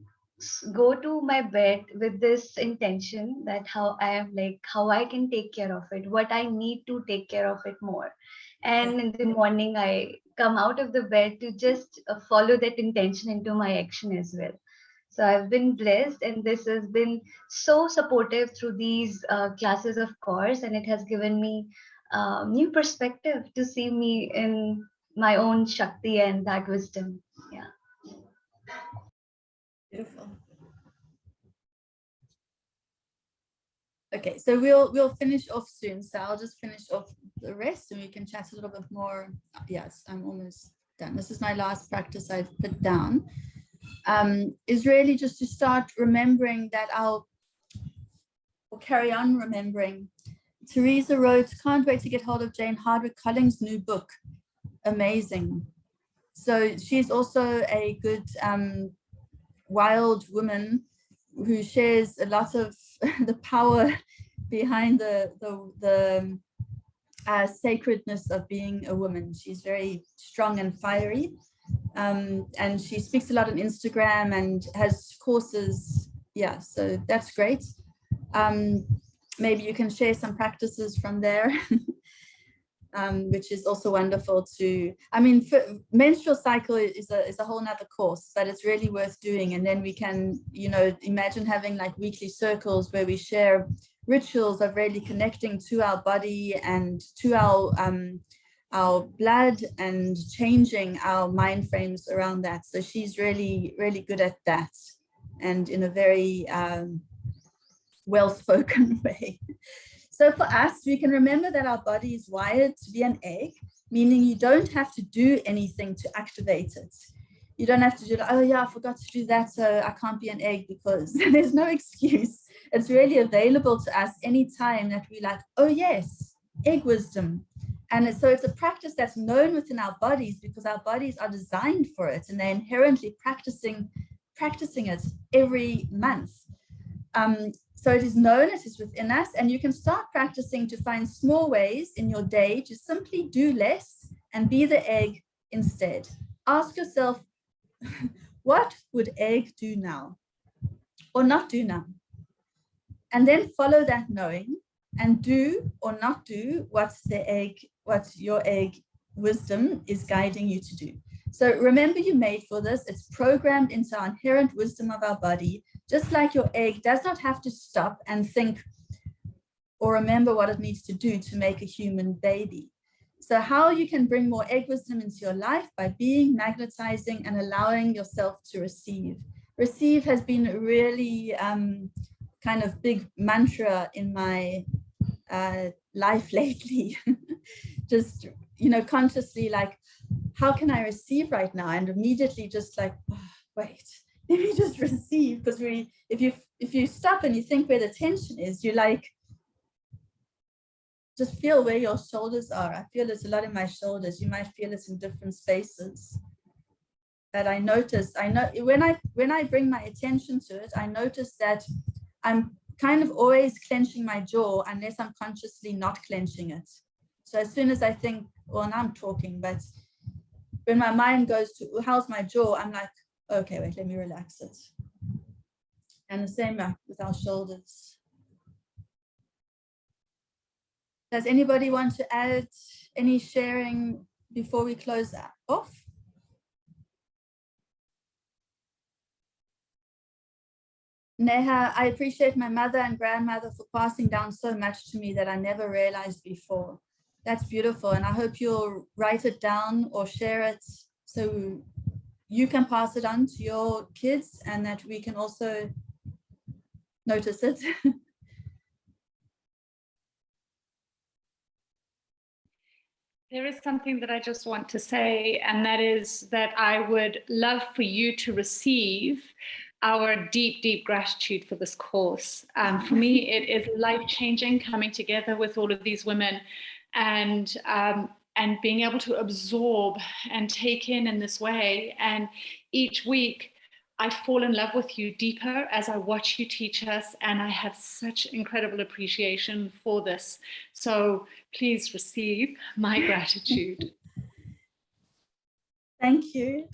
Speaker 8: go to my bed with this intention that how I am, like, how I can take care of it, what I need to take care of it more. And in the morning, I come out of the bed to just follow that intention into my action as well. So I've been blessed, and this has been so supportive through these classes, of course, and it has given me new perspective to see me in my own Shakti and that wisdom. Yeah.
Speaker 1: Beautiful. Okay, so we'll finish off soon. So I'll just finish off the rest and we can chat a little bit more. Yes, I'm almost done. This is my last practice I've put down. Is really just to start remembering that carry on remembering. Teresa wrote, can't wait to get hold of Jane Hardwick Collins' new book. Amazing. So she's also a good wild woman who shares a lot of the power behind the sacredness of being a woman. She's very strong and fiery, and she speaks a lot on Instagram and has courses. Yeah, so that's great. Maybe you can share some practices from there. Which is also wonderful to, I mean, menstrual cycle is a whole nother course, but it's really worth doing. And then we can, imagine having like weekly circles where we share rituals of really connecting to our body and to our blood and changing our mind frames around that. So she's really, really good at that, and in a very well-spoken way. So for us, we can remember that our body is wired to be an egg, meaning you don't have to do anything to activate it. You don't have to do, oh yeah, I forgot to do that, so I can't be an egg, because there's no excuse. It's really available to us anytime that we like, oh yes, egg wisdom. And so it's a practice that's known within our bodies because our bodies are designed for it, and they're inherently practicing it every month. So it is known, it is within us, and you can start practicing to find small ways in your day to simply do less and be the egg instead. Ask yourself, what would egg do now or not do now? And then follow that knowing and do or not do what your egg wisdom is guiding you to do. So remember, you made for this. It's programmed into our inherent wisdom of our body. Just like your egg does not have to stop and think or remember what it needs to do to make a human baby. So how you can bring more egg wisdom into your life by being, magnetizing, and allowing yourself to receive. Receive has been a really kind of big mantra in my life lately. Just, consciously like, how can I receive right now? And immediately just like, oh, wait. Let me just receive, because if you stop and you think where the tension is, you like just feel where your shoulders are. I feel it a lot in my shoulders. You might feel it in different spaces. That I notice. I know when I bring my attention to it, I notice that I'm kind of always clenching my jaw unless I'm consciously not clenching it. So as soon as I think, well, now I'm talking, but when my mind goes to how's my jaw, I'm like, okay, wait, let me relax it. And the same with our shoulders. Does anybody want to add any sharing before we close that off? Neha, I appreciate my mother and grandmother for passing down so much to me that I never realized before. That's beautiful. And I hope you'll write it down or share it so you can pass it on to your kids and that we can also notice it.
Speaker 10: There is something that I just want to say, and that is that I would love for you to receive our deep, deep gratitude for this course. For me, it is life-changing coming together with all of these women and being able to absorb and take in this way. And each week, I fall in love with you deeper as I watch you teach us, and I have such incredible appreciation for this. So please receive my gratitude.
Speaker 1: Thank you.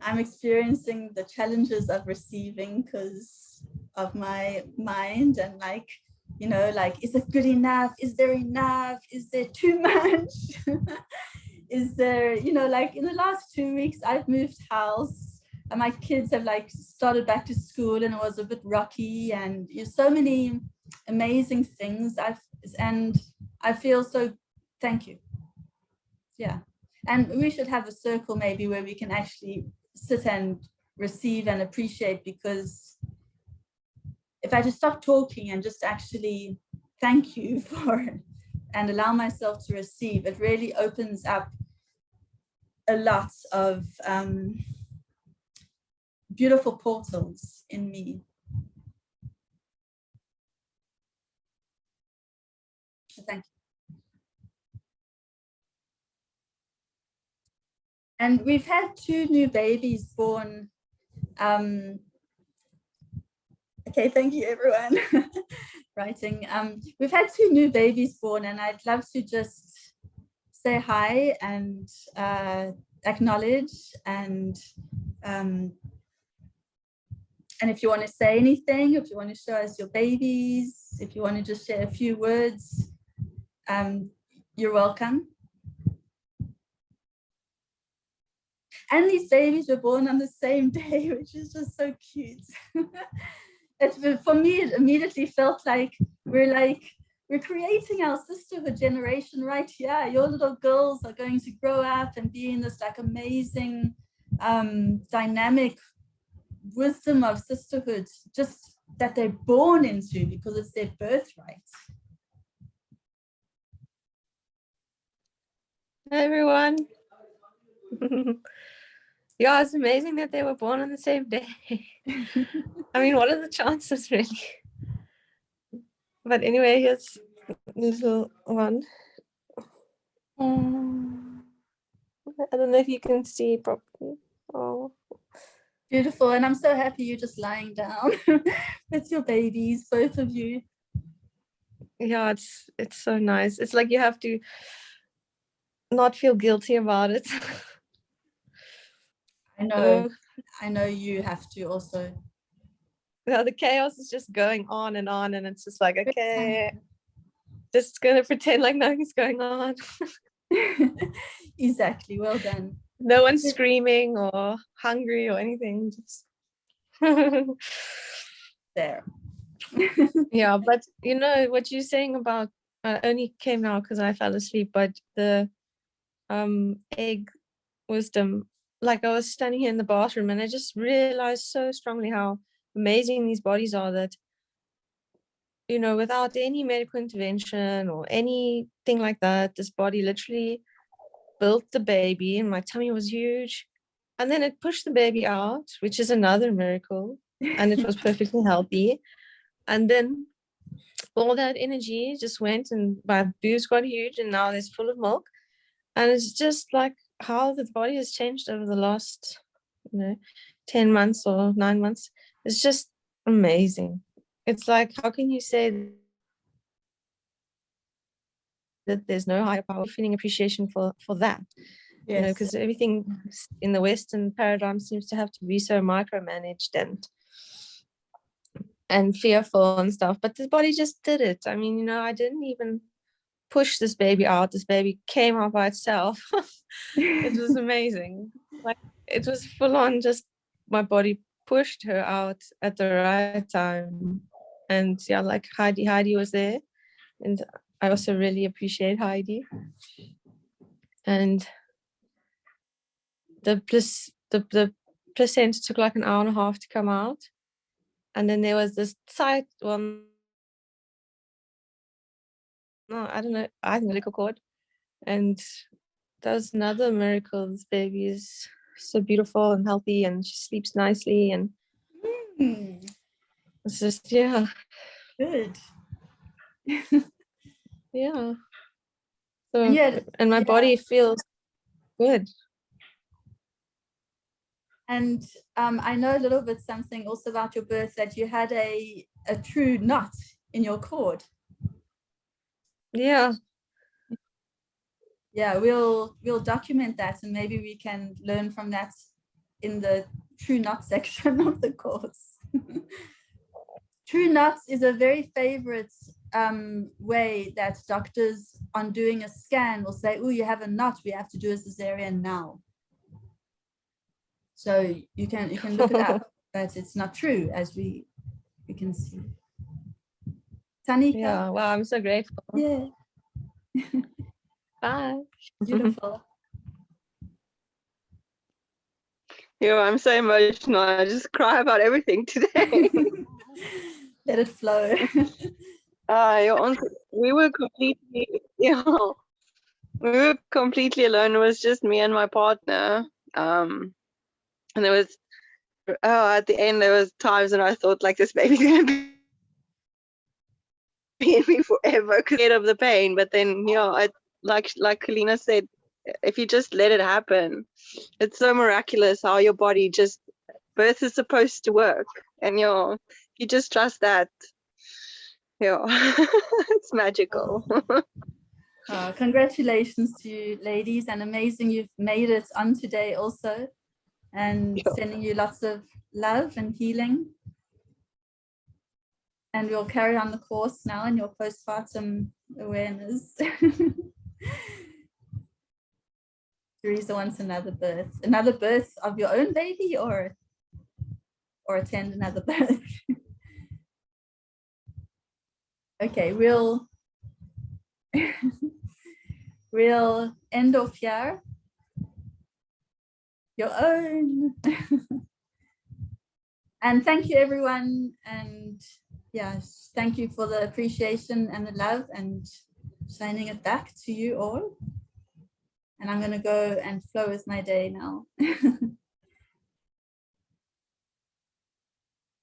Speaker 1: I'm experiencing the challenges of receiving because of my mind and like, you know, like, is it good enough? Is there enough? Is there too much? Is there, you know, like in the last 2 weeks, I've moved house. And my kids have like started back to school and it was a bit rocky and so many amazing things. And I feel so, thank you. Yeah. And we should have a circle maybe where we can actually sit and receive and appreciate, because if I just stop talking and just actually thank you for it and allow myself to receive, it really opens up a lot of beautiful portals in me. Thank you. And we've had 2 new babies born. Okay, thank you everyone. Writing. We've had 2 new babies born, and I'd love to just say hi and acknowledge and if you want to say anything, if you want to show us your babies, if you want to just share a few words, you're welcome. And these babies were born on the same day, which is just so cute. For me, it immediately felt like we're creating our sisterhood generation right here. Your little girls are going to grow up and be in this like amazing, dynamic wisdom of sisterhood, just that they're born into because it's their birthright.
Speaker 11: Hi everyone. Yeah, it's amazing that they were born on the same day. I mean, what are the chances really? But anyway, here's little one. I don't know if you can see properly. Oh,
Speaker 1: beautiful. And I'm so happy you're just lying down with your babies, both of you.
Speaker 11: Yeah, it's so nice. It's like you have to not feel guilty about it.
Speaker 1: I know you have to also.
Speaker 11: Yeah, the chaos is just going on, and it's just like, okay, just gonna pretend like nothing's going on.
Speaker 1: Exactly, well done.
Speaker 11: No one's screaming or hungry or anything. Just
Speaker 1: there.
Speaker 11: Yeah, but you know what you're saying about only came now because I fell asleep, but the egg wisdom, like I was standing here in the bathroom and I just realized so strongly how amazing these bodies are, that you know, without any medical intervention or anything like that, this body literally built the baby and my tummy was huge, and then it pushed the baby out, which is another miracle, and it was perfectly healthy. And then all that energy just went and my boobs got huge and now it's full of milk. And it's just like how the body has changed over the last, 10 months or 9 months. It's just amazing. It's like, how can you say that there's no higher power? Feeling appreciation for that. Yes. Because everything in the Western paradigm seems to have to be so micromanaged and fearful and stuff, but the body just did it. I mean, I didn't even push this baby out. This baby came out by itself. It was amazing. Like, it was full on, just my body pushed her out at the right time. And yeah, like Heidi was there, and I also really appreciate Heidi. And the placenta took like an hour and a half to come out. And then there was this side, well, no, I don't know, I think umbilical cord. And that was another miracle. This baby is so beautiful and healthy, and she sleeps nicely, and it's just
Speaker 1: Good.
Speaker 11: yeah. So
Speaker 1: And
Speaker 11: my body feels good.
Speaker 1: And I know a little bit something also about your birth, that you had a true knot in your cord.
Speaker 11: Yeah.
Speaker 1: Yeah, we'll document that, and maybe we can learn from that in the true knot section of the course. True knots is a very favorite way that doctors on doing a scan will say, oh, you have a knot, we have to do a cesarean now. So you can look it up, but it's not true, as we can see. Tanika?
Speaker 11: Yeah, wow, I'm so grateful.
Speaker 1: Yeah.
Speaker 11: Bye.
Speaker 1: Beautiful.
Speaker 3: Yeah, I'm so emotional. I just cry about everything today.
Speaker 1: Let it flow.
Speaker 3: We were completely, we were completely alone. It was just me and my partner. And there was, at the end, there was times when I thought, like, this baby's gonna be in me forever because of the pain. But then, like Kalina said, if you just let it happen, it's so miraculous how your body just, birth is supposed to work, and you just trust that. It's magical.
Speaker 1: Congratulations to you, ladies, and amazing you've made it on today also, and sending you lots of love and healing. And we'll carry on the course now in your postpartum awareness. Teresa wants another birth of your own baby, or attend another birth. Okay, we'll end off here. Your own. And thank you, everyone. And yes, thank you for the appreciation and the love, and shining it back to you all. And I'm going to go and flow with my day now.